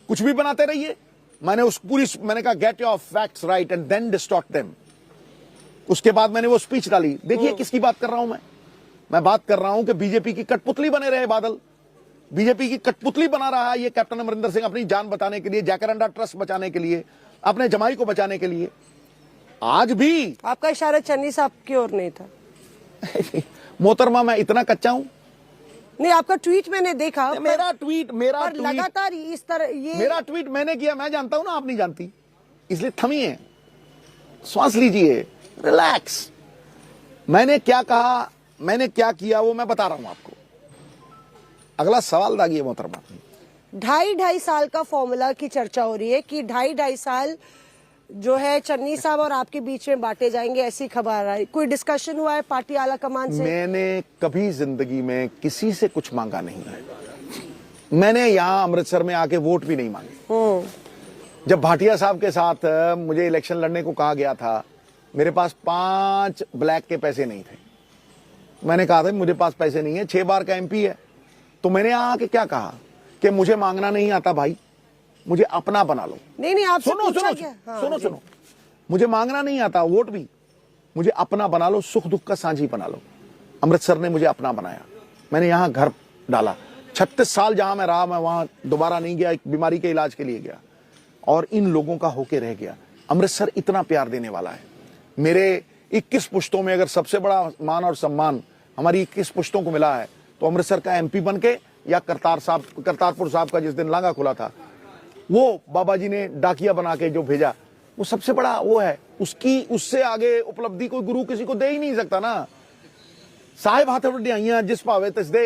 कुछ भी बनाते रहिए। मैंने कहा get your facts right and then distort them. उसके बाद मैंने वो स्पीच डाली। देखिए किसकी बात कर रहा हूं मैं बात कर रहा हूं कि बीजेपी की कठपुतली बने रहे बादल, बीजेपी की कठपुतली बना रहा है ये कैप्टन अमरिंदर सिंह, अपनी जान बचाने के लिए, जैकरंडा ट्रस्ट बचाने के लिए, अपने जमाई को बचाने के लिए। आज भी आपका इशारा चन्नी साहब की ओर नहीं था। मोहतरमा मैं इतना कच्चा हूं? नहीं, आपका ट्वीट मैंने देखा। मेरा ट्वीट लगातार इस तरह ये मेरा ट्वीट मैंने किया, मैं जानता हूं ना, आप नहीं जानती, इसलिए थमिए, श्वास लीजिए, रिलैक्स। मैंने क्या कहा, मैंने क्या किया, वो मैं बता रहा हूं आपको। अगला सवाल दागिए मोहतरमा। 2.5 साल का फॉर्मूला की चर्चा हो रही है कि 2.5 साल जो है चन्नी साहब और आपके बीच में बांटे जाएंगे, ऐसी खबर आ रही है। कोई डिस्कशन हुआ है पार्टी आला कमान से? मैंने कभी जिंदगी में किसी से कुछ मांगा नहीं है। मैंने यहां अमृतसर में आके वोट भी नहीं मांगे। जब भाटिया साहब के साथ मुझे इलेक्शन लड़ने को कहा गया था, मेरे पास 5 ब्लैक के पैसे नहीं थे। मैंने कहा था मुझे पास पैसे नहीं है, 6 बार का MP है। तो मैंने यहाँ आके क्या कहा कि मुझे मांगना नहीं आता भाई, मुझे अपना बना लो। नहीं, आप सुनो, मुझे मांगना नहीं आता वोट भी, मुझे अपना बना लो, सुख दुख का साझी बना लो। अमृतसर ने मुझे अपना बनाया, मैंने यहाँ घर डाला। 36 साल जहां मैं रहा, मैं वहां दोबारा नहीं गया, एक बीमारी के इलाज के लिए गया और इन लोगों का होके रह गया। अमृतसर इतना प्यार देने वाला है। मेरे 21 पुश्तों में अगर सबसे बड़ा मान और सम्मान हमारी 21 पुश्तों को मिला है तो अमृतसर का MP बन के, या करतारपुर साहब का जिस दिन लांगा खुला था, वो बाबा जी ने डाकिया बना के जो भेजा, वो सबसे बड़ा वो है। उससे आगे उपलब्धि कोई गुरु किसी को दे ही नहीं सकता ना। साहिब हाथ वड्डियाइयां जिस पावे तिस दे,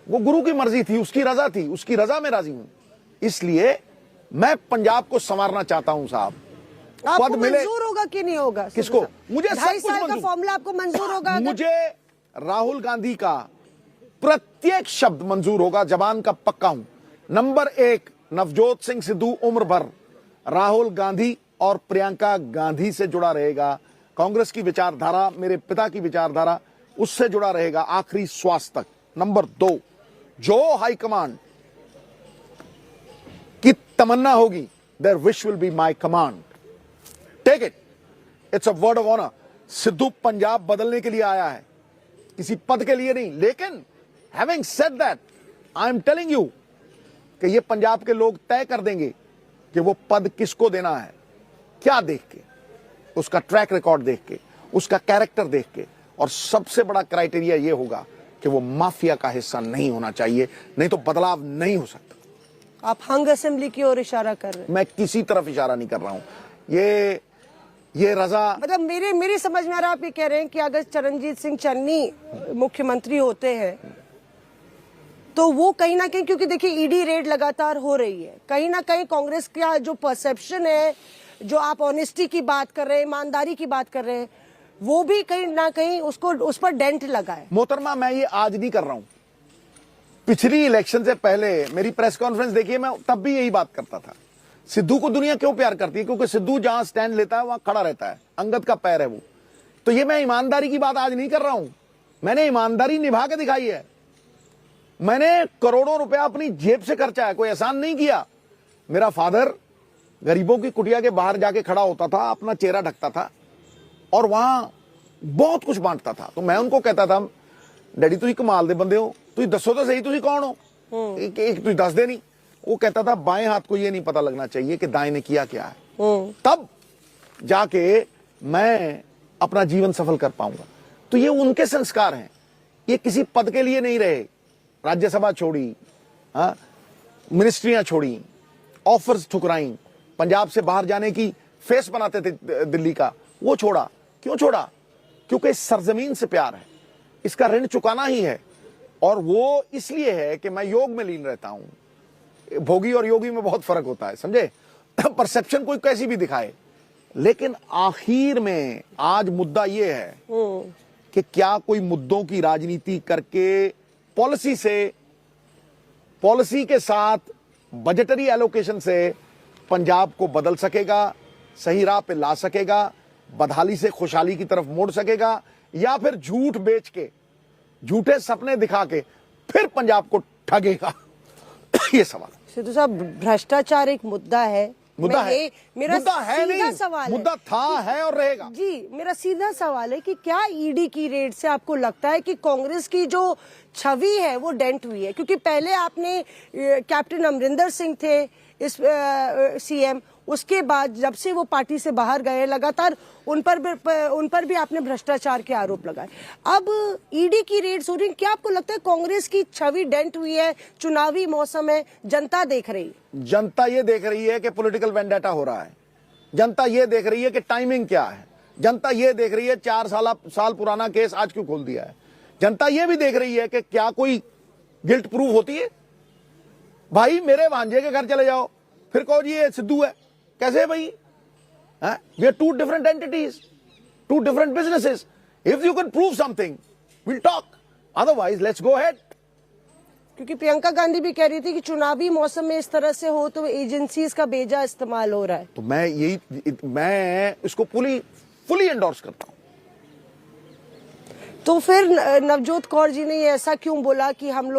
वो गुरु की मर्जी थी, उसकी रजा थी, उसकी रजा में राजी हूं। इसलिए मैं पंजाब को संवारना चाहता हूं साहब। आपको मंजूर होगा कि नहीं होगा? किसको? मुझे 2.5 साल का फॉर्मूला आपको मंजूर होगा? मुझे राहुल गांधी का प्रत्येक शब्द मंजूर होगा, जबान का पक्का हूं। नंबर 1 नवजोत सिंह सिद्धू उम्र भर राहुल गांधी और प्रियंका गांधी से जुड़ा रहेगा। कांग्रेस की विचारधारा, मेरे पिता की विचारधारा, उससे जुड़ा रहेगा आखिरी श्वास तक। नंबर 2, जो हाईकमांड की तमन्ना होगी, their wish will be my command. Take it, it's a word of honour. Sidhu Punjab बदलने के लिए आया है, किसी पद के लिए नहीं। लेकिन having said that, I am telling you कि ये पंजाब के लोग तय कर देंगे कि वो पद किसको देना है। क्या देख के? उसका ट्रैक रिकॉर्ड देख के, उसका कैरेक्टर देख के, और सबसे बड़ा क्राइटेरिया ये होगा कि वो माफिया का हिस्सा नहीं होना चाहिए, नहीं तो बदलाव नहीं हो सकता। आप हंग असेंबली की ओर इशारा कर रहे हैं। मैं किसी तरफ इशारा नहीं कर रहा हूं। ये रजा, मतलब मेरी समझ में आ रहा है, आप ये कह रहे हैं कि अगर चरणजीत सिंह चन्नी मुख्यमंत्री होते हैं तो वो कहीं ना कहीं, क्योंकि देखिए ईडी रेड लगातार हो रही है, कहीं ना कहीं कांग्रेस का जो परसेप्शन है, जो आप ऑनेस्टी की बात कर रहे हैं, ईमानदारी की बात कर रहे हैं, वो भी कहीं ना कहीं उसको उस पर डेंट लगा है। मोहतरमा, मैं ये आज नहीं कर रहा हूं। पिछली इलेक्शन से पहले मेरी प्रेस कॉन्फ्रेंस देखिए, मैं तब भी यही बात करता था। सिद्धू को दुनिया क्यों प्यार करती है? क्योंकि सिद्धू जहां स्टैंड लेता है वहां खड़ा रहता है, अंगद का पैर है वो। तो ये मैं ईमानदारी की बात आज नहीं कर रहा हूं, मैंने ईमानदारी निभा के दिखाई है। मैंने करोड़ों रुपया अपनी जेब से खर्चा है, कोई एहसान नहीं किया। मेरा फादर गरीबों की कुटिया के बाहर जाके खड़ा होता था, अपना चेहरा ढकता था और वहां बहुत कुछ बांटता था। तो मैं उनको कहता था, डैडी तुझी कमाल दे बंदे हो, तुझी दसो तो सही तुझी कौन हो, एक तुझी दस दे नहीं। वो कहता था बाएं हाथ को ये नहीं पता लगना चाहिए कि दाएं ने किया क्या है, तब जाके मैं अपना जीवन सफल कर पाऊंगा। तो ये उनके संस्कार हैं, ये किसी पद के लिए नहीं रहे। राज्यसभा छोड़ी, मिनिस्ट्रियां छोड़ी, ऑफर्स ठुकराई, पंजाब से बाहर जाने की फेस बनाते थे दिल्ली का, वो छोड़ा। क्यों छोड़ा? क्योंकि इस सरजमीन से प्यार है, इसका ऋण चुकाना ही है। और वो इसलिए है कि मैं योग में लीन रहता हूं। भोगी और योगी में बहुत फर्क होता है, समझे? परसेप्शन कोई कैसी भी दिखाए, लेकिन आखिर में आज मुद्दा ये है कि क्या कोई मुद्दों की राजनीति करके पॉलिसी के साथ, बजटरी एलोकेशन से पंजाब को बदल सकेगा, सही राह पे ला सकेगा, बदहाली से खुशहाली की तरफ मोड़ सकेगा, या फिर झूठ बेच के, झूठे सपने दिखा के फिर पंजाब को ठगेगा? ये सवाल। सिद्धू साहब, भ्रष्टाचार एक मुद्दा है। मुद्दा है, मेरा मुद्दा है सीधा नहीं, सवाल मुद्दा था, है और रहेगा। जी, मेरा सीधा सवाल है कि क्या ईडी की रेड से आपको लगता है कि कांग्रेस की जो छवि है वो डेंट हुई है? क्योंकि पहले आपने कैप्टन अमरिंदर सिंह थे इस सीएम, उसके बाद जब से वो पार्टी से बाहर गए, लगातार उन पर भी आपने भ्रष्टाचार के आरोप लगाए। अब ईडी की रेड्स हो रही, क्या आपको लगता है कांग्रेस की छवि डेंट हुई है? चुनावी मौसम है, जनता देख रही है। जनता ये देख रही है कि पॉलिटिकल वेंडेटा हो रहा है, जनता ये देख रही है कि टाइमिंग क्या है, जनता ये देख रही है 4 साल पुराना केस आज क्यों खोल दिया है, जनता ये भी देख रही है कि क्या कोई गिल्ट प्रूफ होती है। भाई मेरे भांजे के घर चले जाओ, फिर कहो जी ये सिद्धू है, कैसे है भाई? We are two different entities, two different businesses. If you can prove something, we'll talk. Otherwise, let's go ahead. क्योंकि प्रियंका गांधी भी कह रही थी कि चुनावी मौसम में इस तरह से हो तो एजेंसीज का बेजा इस्तेमाल हो रहा है। तो मैं इसको फुली एंडोर्स करता हूं। तो फिर नवजोत कौर जी ने ऐसा क्यों बोला कि हम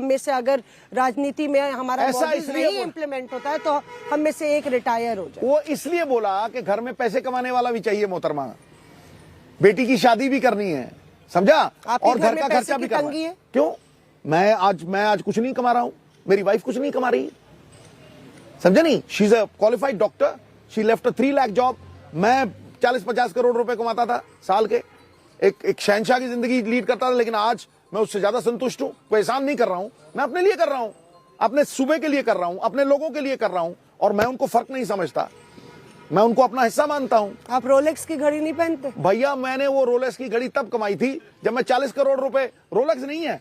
में से अगर राजनीति में हमारा मॉडल नहीं इम्प्लीमेंट होता है तो हम में से एक रिटायर हो जाए? वो इसलिए बोला कि घर में पैसे कमाने वाला भी चाहिए मोहतरमा, बेटी की शादी भी करनी है, समझा? और घर का खर्चा भी करना है। क्यों? मैं आज कुछ नहीं कमा रहा हूं, मेरी वाइफ कुछ नहीं कमा रही, समझे नहीं? She is a qualified doctor, she left a 3 lakh job. मैं 40-50 करोड़ रुपए कमाता था साल के, एक शहनशाह की जिंदगी लीड करता था, लेकिन आज मैं उससे ज्यादा संतुष्ट हूं। कोई एहसान नहीं कर रहा हूं, मैं अपने लिए कर रहा हूं, अपने सूबे के लिए कर रहा हूं, अपने लोगों के लिए कर रहा हूं, और मैं उनको फर्क नहीं समझता, मैं उनको अपना हिस्सा मानता हूं। आप रोलेक्स की घड़ी नहीं पहनते? भैया मैंने वो रोलेक्स की घड़ी तब कमाई थी जब मैं 40 करोड़ रुपए, रोलेक्स नहीं है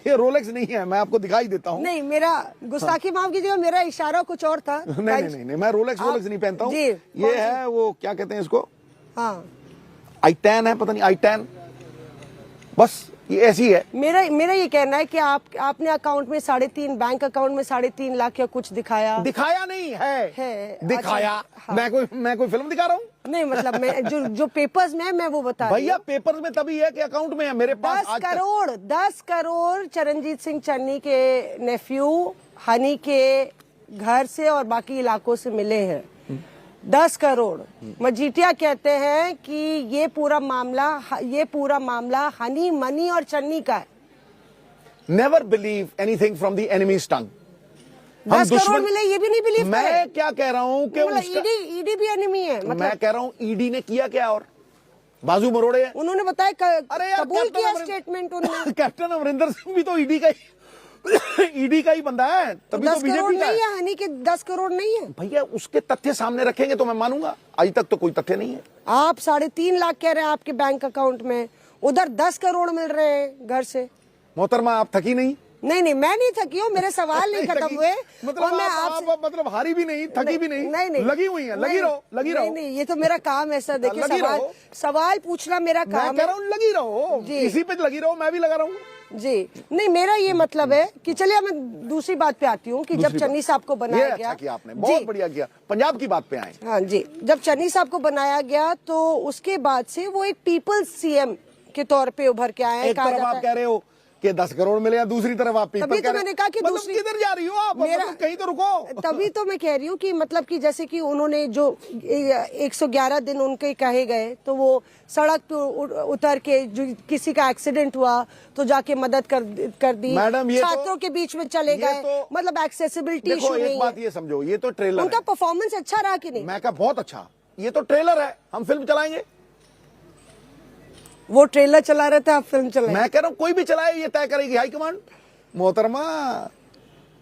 ये, रोलेक्स नहीं है, मैं आपको दिखाई देता हूँ। नहीं, मेरा गुस्ताखी माफ कीजिएगा, मेरा इशारा कुछ और था। नहीं, मैं रोलेक्स नहीं पहनता हूँ। ये है वो क्या कहते हैं इसको, हाँ, i10 है, पता नहीं i10, बस ये ऐसी है। मेरा ये कहना है कि आपने अकाउंट में 3.5 बैंक अकाउंट में 3.5 लाख या कुछ दिखाया नहीं है दिखाया। अच्छा, हाँ। मैं कोई फिल्म दिखा रहा हूँ? नहीं मतलब मैं जो पेपर्स में है मैं वो बता रही भैया हूँ। पेपर्स में तभी है कि अकाउंट में है। मेरे पास 10 करोड़ चरणजीत सिंह चन्नी के नेफ्यू हनी के घर से और बाकी इलाकों से मिले हैं। 10 करोड़। मजीठिया कहते हैं कि ये पूरा मामला हनी मनी और चन्नी का है। Never believe anything from the enemy's tongue. 10 crore मिले ये भी नहीं बिलीव मैं करें। क्या कह रहा हूँ कि मतलब ईडी भी एनिमी है। मतलब मैं कह रहा हूँ ईडी ने किया क्या और बाजू मरोड़े हैं। उन्होंने बताया अरे यार, कबूल किया स्टेटमेंट उन्होंने। कैप्टन अमरिंदर सिंह भी तो ईडी का ही बंदा है, तभी तो 10 करोड़ बीजेपी का नहीं है। है हनी के 10 करोड़ नहीं है। भैया उसके तथ्य सामने रखेंगे तो मैं मानूंगा। आज तक तो कोई तथ्य नहीं है। आप 3.5 लाख कह रहे हैं आपके बैंक अकाउंट में, उधर 10 करोड़ मिल रहे हैं घर से। मोहतरमा आप थकी नहीं? नहीं मैं नहीं थकी हूँ, मेरे सवाल नहीं खत्म हुए। मतलब और मैं आप मतलब हारी भी नहीं, थकी भी नहीं, नहीं लगी हुई है। लगी रहो। नहीं ये तो मेरा काम है सर। देखिए लगी रहो। सवाल पूछना मेरा काम मैं कह रहा हूँ लगी रहो जी। इसी पे लगी रहो, मैं भी लगा रहा हूँ जी। नहीं मेरा ये मतलब है कि चलिए मैं दूसरी बात पे आती हूँ कि जब चन्नी साहब को बनाया ये गया। अच्छा किया आपने, बहुत बढ़िया किया। पंजाब की बात पे आए। हाँ जी, जब चन्नी साहब को बनाया गया तो उसके बाद से वो एक पीपल्स सीएम के तौर पे उभर के आए हैं। एक तरफ आप कह रहे हो कि 10 करोड़ मिले या दूसरी तरफ आप तभी तो मैंने कहा कि दूसरी किधर जा रही हो आप? मतलब कहीं तो रुको। तभी तो मैं कह रही हूँ कि मतलब कि जैसे कि उन्होंने जो 111 दिन उनके कहे गए तो वो सड़क पे उतर के जो किसी का एक्सीडेंट हुआ तो जाके मदद कर दी। मैडम ये छात्रों के बीच में चले गए। मतलब एक्सेसिबिलिटी इशू देखो नहीं एक बात ये समझो, ये तो ट्रेलर उनका है। परफॉर्मेंस अच्छा रहा कि नहीं? मैं कहा बहुत अच्छा। ये तो ट्रेलर है, हम फिल्म चलाएंगे। वो ट्रेलर चला रहे थे, आप फिल्म चलाए। मैं कह रहा हूं कोई भी चलाए ये तय करेगी हाईकमांड। मोहतरमा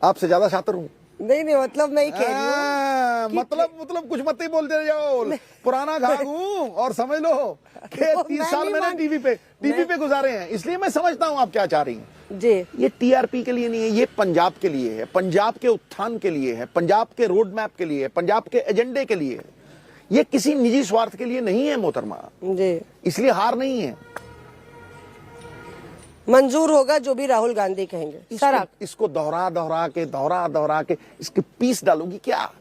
आपसे ज्यादा शातिर हूं। नहीं मतलब मैं ही कह रही हूँ मतलब कुछ मत ही बोलते जाओ। पुराना घाघ हूं और समझ लो कि 30 साल मैंने टीवी पे गुजारे हैं, इसलिए मैं समझता हूं आप क्या चाह रही हैं जी। ये टीआरपी के लिए नहीं है, ये पंजाब के लिए है, पंजाब के उत्थान के लिए है, पंजाब के रोड मैप के लिए है, पंजाब के एजेंडे के लिए है। ये किसी निजी स्वार्थ के लिए नहीं है मोहतरमा जी। इसलिए हार नहीं है। मंजूर होगा जो भी राहुल गांधी कहेंगे। इसको दोहरा के इसके पीस डालूंगी क्या?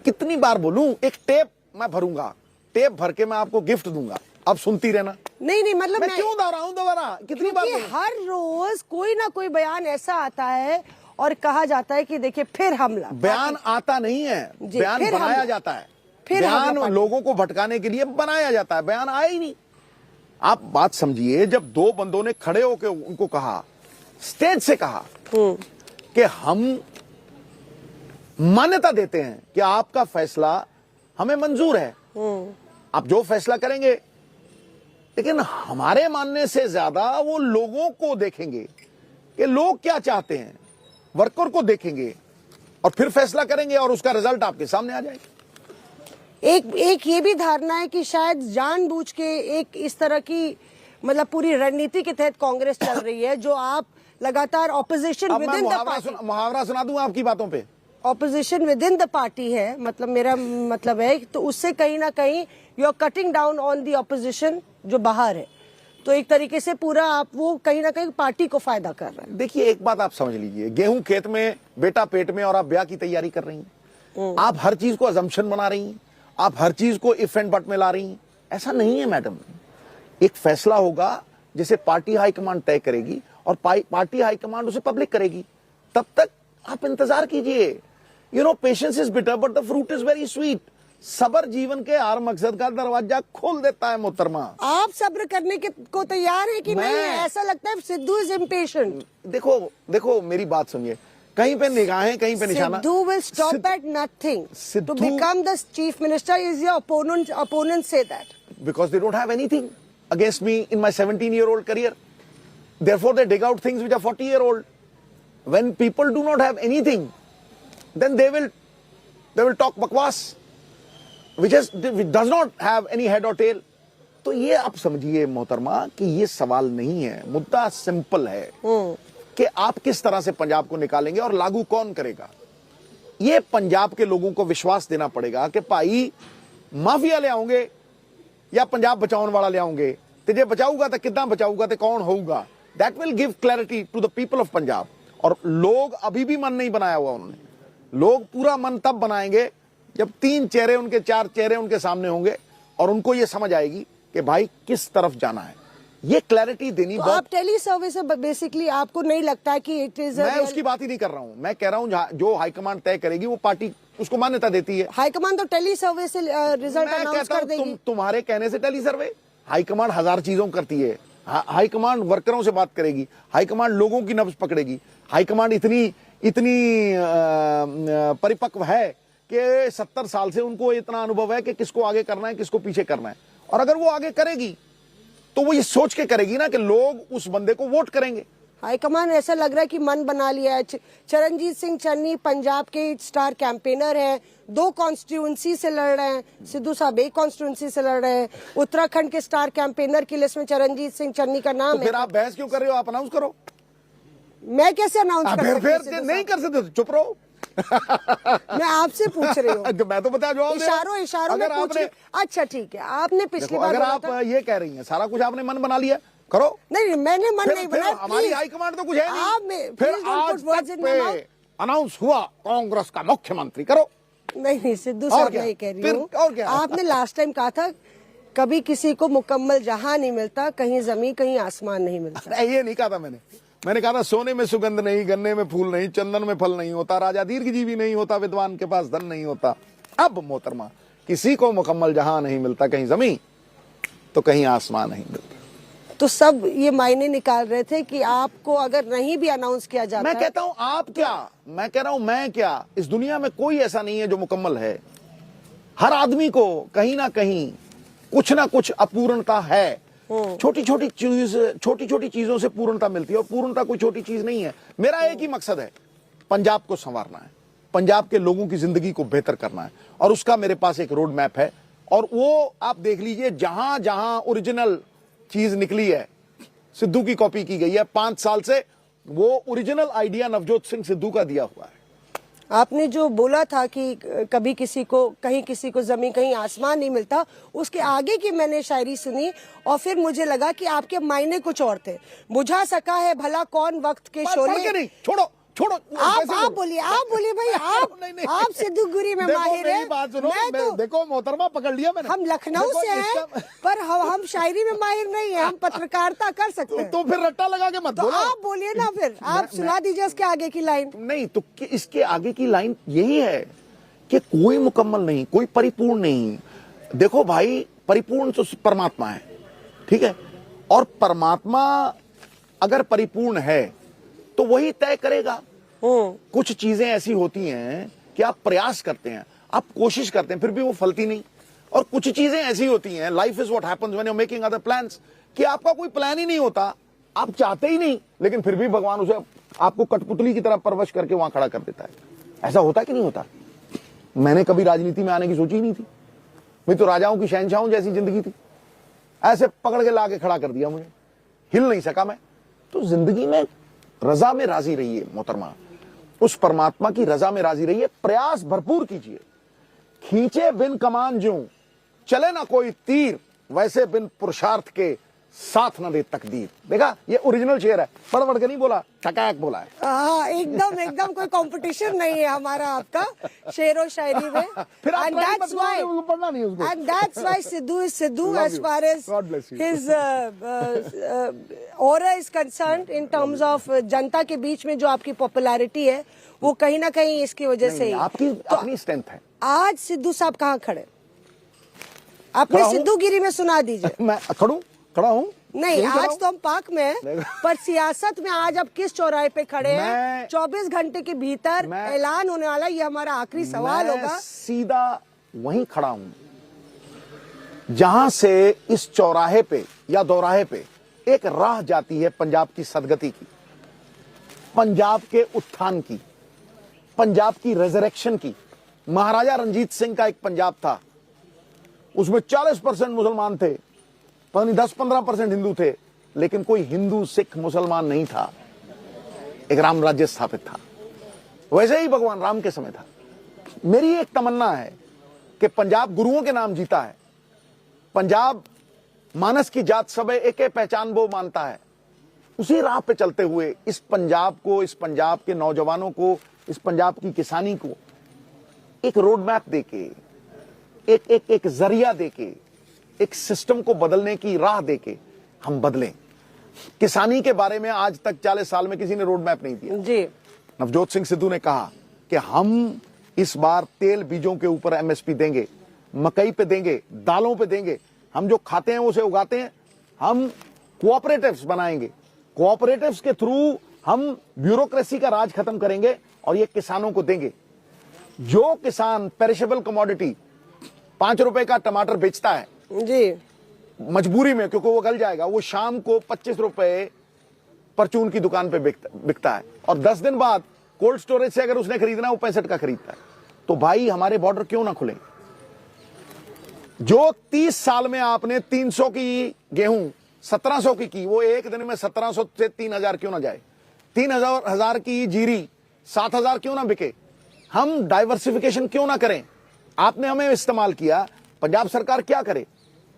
कितनी बार बोलूं? एक टेप मैं भरूंगा, टेप भर के मैं आपको गिफ्ट दूंगा, अब सुनती रहना। नहीं मतलब मैं क्यों दोहराऊं दोबारा? कितनी बार बोलूं? हर रोज कोई ना कोई बयान ऐसा आता है और कहा जाता है कि देखिए फिर हमला। बयान आता नहीं है, बयान बनाया जाता है। बयान लोगों को भटकाने के लिए बनाया जाता है, बयान आया ही नहीं। आप बात समझिए, जब दो बंदों ने खड़े होकर उनको कहा, स्टेज से कहा कि हम मान्यता देते हैं कि आपका फैसला हमें मंजूर है, आप जो फैसला करेंगे, लेकिन हमारे मानने से ज्यादा वो लोगों को देखेंगे कि लोग क्या चाहते हैं, वर्कर को देखेंगे और फिर फैसला करेंगे और उसका रिजल्ट आपके सामने आ जाएगा। एक ये भी धारणा है कि शायद जानबूझ के एक इस तरह की मतलब पूरी रणनीति के तहत कांग्रेस चल रही है, जो आप लगातार opposition with in the party. मुहावरा सुना दूं आपकी बातों पे। Opposition with in the party है, मतलब मेरा मतलब है तो उससे कहीं ना कहीं you are cutting down on the opposition जो बाहर है, तो एक तरीके से पूरा आप वो कहीं ना कहीं पार्टी को फायदा कर रहे हैं। देखिए एक बात आप समझ लीजिए, गेहूं खेत में, बेटा पेट में, और आप ब्याह की तैयारी कर रही हैं। आप हर चीज को अजम्पशन बना रही हैं, आप हर चीज को इफ एंड बट में ला रही हैं। ऐसा नहीं है मैडम। एक फैसला होगा जिसे पार्टी हाईकमांड तय करेगी और पार्टी हाईकमांड उसे पब्लिक करेगी। तब तक आप इंतजार कीजिए। You know patience is bitter but the fruit is very sweet. सब्र जीवन के हर मकसद का दरवाजा खोल देता है मोहतरमा। आप सब्र करने के को तैयार है कि नहीं? ऐसा लगता है सिद्धू इज इम्पेशेंट। देखो मेरी बात सुनिए, कहीं पे निगाहें, कहीं पे निशाना। Sidhu will stop at nothing to become the chief minister. Is your opponents say that? Because they don't have anything against me in my 17-year-old career. Therefore, they dig out things which are 40-year-old. When people do not have anything, then they will talk bakwas, which does not have any head or tail. तो ये आप समझिए मोहतरमा कि ये सवाल नहीं है, मुद्दा सिंपल है कि आप किस तरह से पंजाब को निकालेंगे और लागू कौन करेगा। ये पंजाब के लोगों को विश्वास देना पड़ेगा कि भाई माफिया ले आओगे या पंजाब बचाने वाला ले आओगे, ਤੇ ਜੇ ਬਚਾਊਗਾ ਤਾਂ ਕਿੱਦਾਂ ਬਚਾਊਗਾ ਤੇ ਕੌਣ ਹੋਊਗਾ that will give clarity to the people of Punjab. और लोग अभी भी मन नहीं बनाया हुआ उन्होंने, लोग पूरा मन तब बनाएंगे जब 3 चेहरे उनके 4 चेहरे उनके सामने होंगे और उनको ये समझ आएगी कि भाई किस तरफ जाना है। ये क्लैरिटी देनी तो बहुत। आप टेली सर्विस बेसिकली आपको नहीं लगता है कि इट इज मैं उसकी बात ही नहीं कर रहा हूं, मैं कह रहा हूं जो हाईकमान तय करेगी वो पार्टी उसको मान्यता देती है। हाईकमान तो टेली सर्वे से रिजल्ट मैं अनाउंस कहता कर हूं देगी। तुम्हारे कहने से टेली सर्वे, हाईकमान 1000 चीजों करती है। हाईकमान वर्करों से बात करेगी, हाईकमान लोगों की नब्ज पकड़ेगी, हाईकमान इतनी परिपक्व है कि 70 साल से उनको इतना अनुभव है कि किसको आगे करना है किसको पीछे करना है। और अगर वो आगे करेगी तो वो ये सोच के करेगी ना कि लोग उस बंदे को वोट करेंगे। हाईकमान ऐसा लग रहा है कि मन बना लिया है। चरणजीत सिंह चन्नी पंजाब के स्टार कैंपेनर हैं, 2 कॉन्स्टिट्यूंसी से लड़ रहे हैं, सिद्धू साहब 1 कॉन्स्टिट्यूंसी से लड़ रहे हैं। उत्तराखंड के स्टार कैंपेनर की लिस्ट में चरणजीत सिंह चन्नी का नाम तो है। फिर आप बहस क्यों कर रहे हो? आप अनाउंस करो। मैं कैसे अनाउंस कर सकती हूं? फिर नहीं कर सकते, चुप रहो। मैं आपसे पूछ रही हूँ। मैं तो बता जवाब इशारों में पूछ रही। अच्छा ठीक है, आपने पिछली बार अगर बोला आप था। ये कह रही हैं सारा कुछ आपने मन बना लिया, करो। नहीं मैंने मन फिर नहीं बनाया। हमारी हाईकमान तो कुछ है आप नहीं। फिर आज तक पे अनाउंस हुआ कांग्रेस का मुख्यमंत्री, करो। नहीं सिद्धू साहब नहीं कह रही हूँ। और क्या? आपने लास्ट टाइम कहा था कभी किसी को मुकम्मल जहां नहीं मिलता, कहीं जमीन कहीं आसमान नहीं मिलता। ये नहीं कहा था मैंने कहा था सोने में सुगंध नहीं, गन्ने में फूल नहीं, चंदन में फल नहीं होता, राजा दीर्घजीवी नहीं होता, विद्वान के पास धन नहीं होता। अब मोहतरमा किसी को मुकम्मल जहां नहीं मिलता, कहीं जमीन तो कहीं आसमान नहीं मिलता। तो सब ये मायने निकाल रहे थे कि आपको अगर नहीं भी अनाउंस किया जाता। मैं कहता हूं आप क्या, मैं कह रहा हूं मैं क्या। इस दुनिया में कोई ऐसा नहीं है जो मुकम्मल है। हर आदमी को कहीं ना कहीं कुछ ना कुछ अपूर्णता है। छोटी छोटी चीजों से पूर्णता मिलती है और पूर्णता कोई छोटी चीज नहीं है। मेरा एक ही मकसद है, पंजाब को संवारना है, पंजाब के लोगों की जिंदगी को बेहतर करना है और उसका मेरे पास एक रोड मैप है। और वो आप देख लीजिए, जहां जहां ओरिजिनल चीज निकली है सिद्धू की कॉपी की गई है। 5 साल से वो ओरिजिनल आइडिया नवजोत सिंह सिद्धू का दिया हुआ है। आपने जो बोला था कि कभी किसी को जमीन कहीं आसमान नहीं मिलता, उसके आगे की मैंने शायरी सुनी और फिर मुझे लगा कि आपके मायने कुछ और थे। बुझा सका है भला कौन वक्त के शोले। नहीं, छोड़ो आप बोलिए भाई। आप सिद्धू गुरी में माहिर हैं। बात सुनो, देखो मोहतरमा पकड़ लिया मैंने। हम लखनऊ से हैं पर हम शायरी में माहिर नहीं है, हम पत्रकारिता कर सकते हैं। तो फिर रट्टा लगा के मत तो बोलो। आप बोलिए ना, फिर आप सुना दीजिए इसके आगे की लाइन। नहीं तो इसके आगे की लाइन यही है कि कोई मुकम्मल नहीं, कोई परिपूर्ण नहीं। देखो भाई, परिपूर्ण तो परमात्मा है, ठीक है। और परमात्मा अगर परिपूर्ण है तो वही तय करेगा। कुछ चीजें ऐसी होती हैं कि आप प्रयास करते हैं, आप कोशिश करते हैं, फिर भी वो फलती नहीं। और कुछ चीजें ऐसी होती हैं, life is what happens when you are making other plans, कि आपका कोई प्लान ही नहीं होता, आप चाहते ही नहीं, लेकिन फिर भी भगवान उसे आपको कठपुतली की तरह परवश करके वहां खड़ा कर देता है। ऐसा होता कि नहीं होता? मैंने कभी राजनीति में आने की सोची ही नहीं थी। मैं तो राजाओं की शहंशाहों जैसी जिंदगी थी, ऐसे पकड़ के ला के खड़ा कर दिया मुझे, हिल नहीं सका मैं। तो जिंदगी में रजा में राजी रहिए मोहतरमा, उस परमात्मा की रजा में राजी रहिए, प्रयास भरपूर कीजिए। खींचे बिन कमान ज्यों चले ना कोई तीर, वैसे बिन पुरुषार्थ के साथ न दे तकदीर। देखा, ये ओरिजिनल शेर है, पढ़ के नहीं बोला, टकाक बोला है। हाँ, एकदम कोई कंपटीशन नहीं है हमारा आपका शेर और शायरी में। फिर आप पढ़ना नहीं उसको। And that's why Sidhu is Sidhu as far as God bless you. his aura is concerned in terms of जनता के बीच में जो आपकी पॉपुलैरिटी है, वो कहीं ना कहीं इसकी वजह से ही। आपकी अपनी स्ट्रेंथ है। आज सिद्धू साहब कहाँ खड़े? आपने सिद्धू गिरी में सुना दीजिए। मैं खड़ा हूँ नहीं, आज तो हम पार्क में हैं, पर सियासत में आज आप किस चौराहे पे खड़े हैं? 24 घंटे के भीतर ऐलान होने वाला, ये हमारा आखिरी सवाल होगा। सीधा वहीं खड़ा हूं जहां से इस चौराहे पे या दौराहे पे एक राह जाती है पंजाब की सदगति की, पंजाब के उत्थान की, पंजाब की रेजरेक्शन की। महाराजा रंजीत सिंह का एक पंजाब था, उसमें 40% मुसलमान थे, पता नहीं 10-15% हिंदू थे, लेकिन कोई हिंदू सिख मुसलमान नहीं था। एक राम राज्य स्थापित था। वैसे ही भगवान राम के समय था। मेरी एक तमन्ना है कि पंजाब गुरुओं के नाम जीता है, पंजाब मानस की जात सब है, एक पहचान वो मानता है। उसी राह पे चलते हुए इस पंजाब को, इस पंजाब के नौजवानों को, इस पंजाब की किसानी को एक रोड मैप देके, एक जरिया देके, एक सिस्टम को बदलने की राह देके हम बदलें। किसानी के बारे में आज तक 40 साल में किसी ने रोड मैप नहीं दिया जी। नवजोत सिंह सिद्धू ने कहा कि हम इस बार तेल बीजों के ऊपर एमएसपी देंगे, मकई पे देंगे, दालों पे देंगे, हम जो खाते हैं उसे उगाते हैं, हम कोऑपरेटिव्स बनाएंगे, कोऑपरेटिव्स के थ्रू हम ब्यूरोक्रेसी का राज खत्म करेंगे और ये किसानों को देंगे। जो किसान पेरिशेबल कमोडिटी 5 रुपए का टमाटर बेचता है जी, मजबूरी में, क्योंकि वो गल जाएगा, वो शाम को 25 रुपए परचून की दुकान पे बिकता है और 10 दिन बाद कोल्ड स्टोरेज से अगर उसने खरीदना वो 65 का खरीदता है। तो भाई हमारे बॉर्डर क्यों ना खुले? जो 30 साल में आपने 300 की गेहूं 1700 की, वो एक दिन में 1700 से 3000 क्यों ना जाए? 3000 की जीरी 7000 क्यों ना बिके? हम डाइवर्सिफिकेशन क्यों ना करें? आपने हमें इस्तेमाल किया, पंजाब सरकार क्या करे?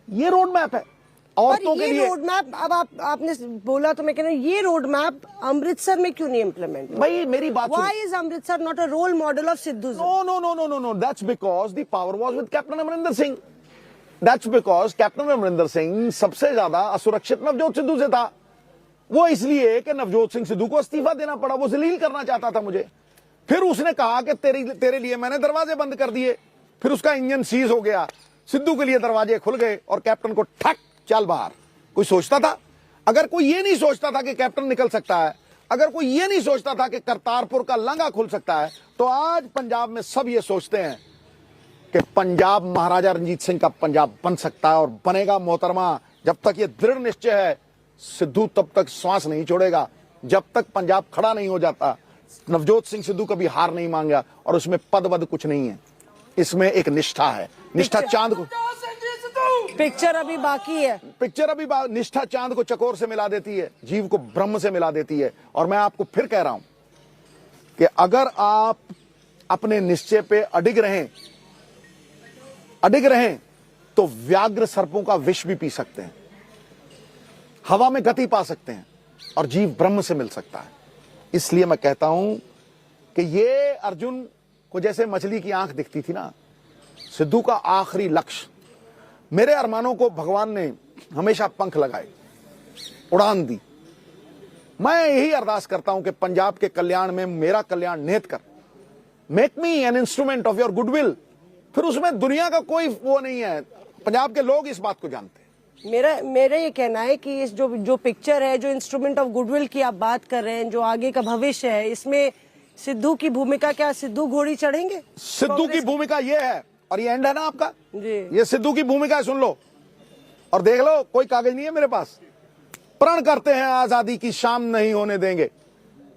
ये रोड मैप है औरतों के लिए। रोड मैप, अब आपने बोला तो मैं कह रहा हूं, ये रोड मैप अमृतसर में क्यों नहीं इम्प्लीमेंट? भाई मेरी बात Why is Amritsar not a role model of Sidhu? No. That's because the power was with Captain Amrinder Singh. That's because Captain Amrinder Singh सबसे ज्यादा असुरक्षित नवजोत सिद्धू से था। वो इसलिए कि नवजोत सिंह सिद्धू को इस्तीफा देना पड़ा, वो जलील करना चाहता था मुझे। फिर उसने कहा कि तेरे लिए मैंने दरवाजे बंद कर दिए, फिर उसका इंजन सीज हो गया, सिद्धू के लिए दरवाजे खुल गए और कैप्टन को ठक चल बाहर। कोई सोचता था? अगर कोई ये नहीं सोचता था कि कैप्टन निकल सकता है, अगर कोई ये नहीं सोचता था कि करतारपुर का लंगा खुल सकता है, तो आज पंजाब में सब ये सोचते हैं कि पंजाब महाराजा रंजीत सिंह का पंजाब बन सकता है और बनेगा। मोहतरमा, जब तक ये दृढ़ निश्चय है, सिद्धू तब तक श्वास नहीं छोड़ेगा, जब तक पंजाब खड़ा नहीं हो जाता। नवजोत सिंह सिद्धू कभी हार नहीं मांगा और उसमें पद वद कुछ नहीं है, इसमें एक निष्ठा है। निष्ठा चांद को, पिक्चर अभी बाकी है, निष्ठा चांद को चकोर से मिला देती है, जीव को ब्रह्म से मिला देती है। और मैं आपको फिर कह रहा हूं कि अगर आप अपने निश्चय पे अडिग रहें तो व्याघ्र सर्पों का विष भी पी सकते हैं, हवा में गति पा सकते हैं और जीव ब्रह्म से मिल सकता है। इसलिए मैं कहता हूं कि ये अर्जुन को जैसे मछली की आंख दिखती थी ना, सिद्धू का आखिरी लक्ष्य, मेरे अरमानों को भगवान ने हमेशा पंख लगाए, उड़ान दी। मैं यही अरदास करता हूं कि पंजाब के कल्याण में मेरा कल्याण निहित कर, make me an instrument of your goodwill. फिर उसमें दुनिया का कोई वो नहीं है, पंजाब के लोग इस बात को जानते हैं। मेरा ये कहना है कि इस जो पिक्चर है, जो इंस्ट्रूमेंट ऑफ गुडविल की आप बात कर रहे हैं, जो आगे का भविष्य है, इसमें सिद्धू की भूमिका क्या? सिद्धू घोड़ी चढ़ेंगे? सिद्धू की भूमिका ये है, और ये एंड है ना आपका जी, ये सिद्धू की भूमिका है, सुन लो और देख लो, कोई कागज नहीं है मेरे पास। प्रण करते हैं आजादी की शाम नहीं होने देंगे,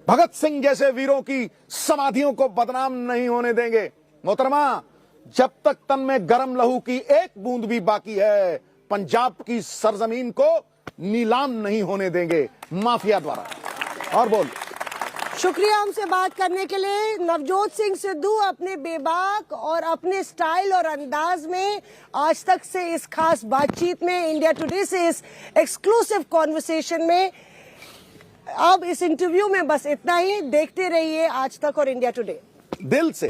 भगत सिंह जैसे वीरों की समाधियों को बदनाम नहीं होने देंगे। मोहतरमा, जब तक तन में गर्म लहू की एक बूंद भी बाकी है, पंजाब की सरजमीन को नीलाम नहीं होने देंगे माफिया द्वारा। और बोल। शुक्रिया हमसे बात करने के लिए। नवजोत सिंह सिद्धू अपने बेबाक और अपने स्टाइल और अंदाज में आज तक से इस खास बातचीत में, इंडिया टुडे से इस एक्सक्लूसिव कॉन्वर्सेशन में, अब इस इंटरव्यू में बस इतना ही। देखते रहिए आज तक और इंडिया टुडे। दिल से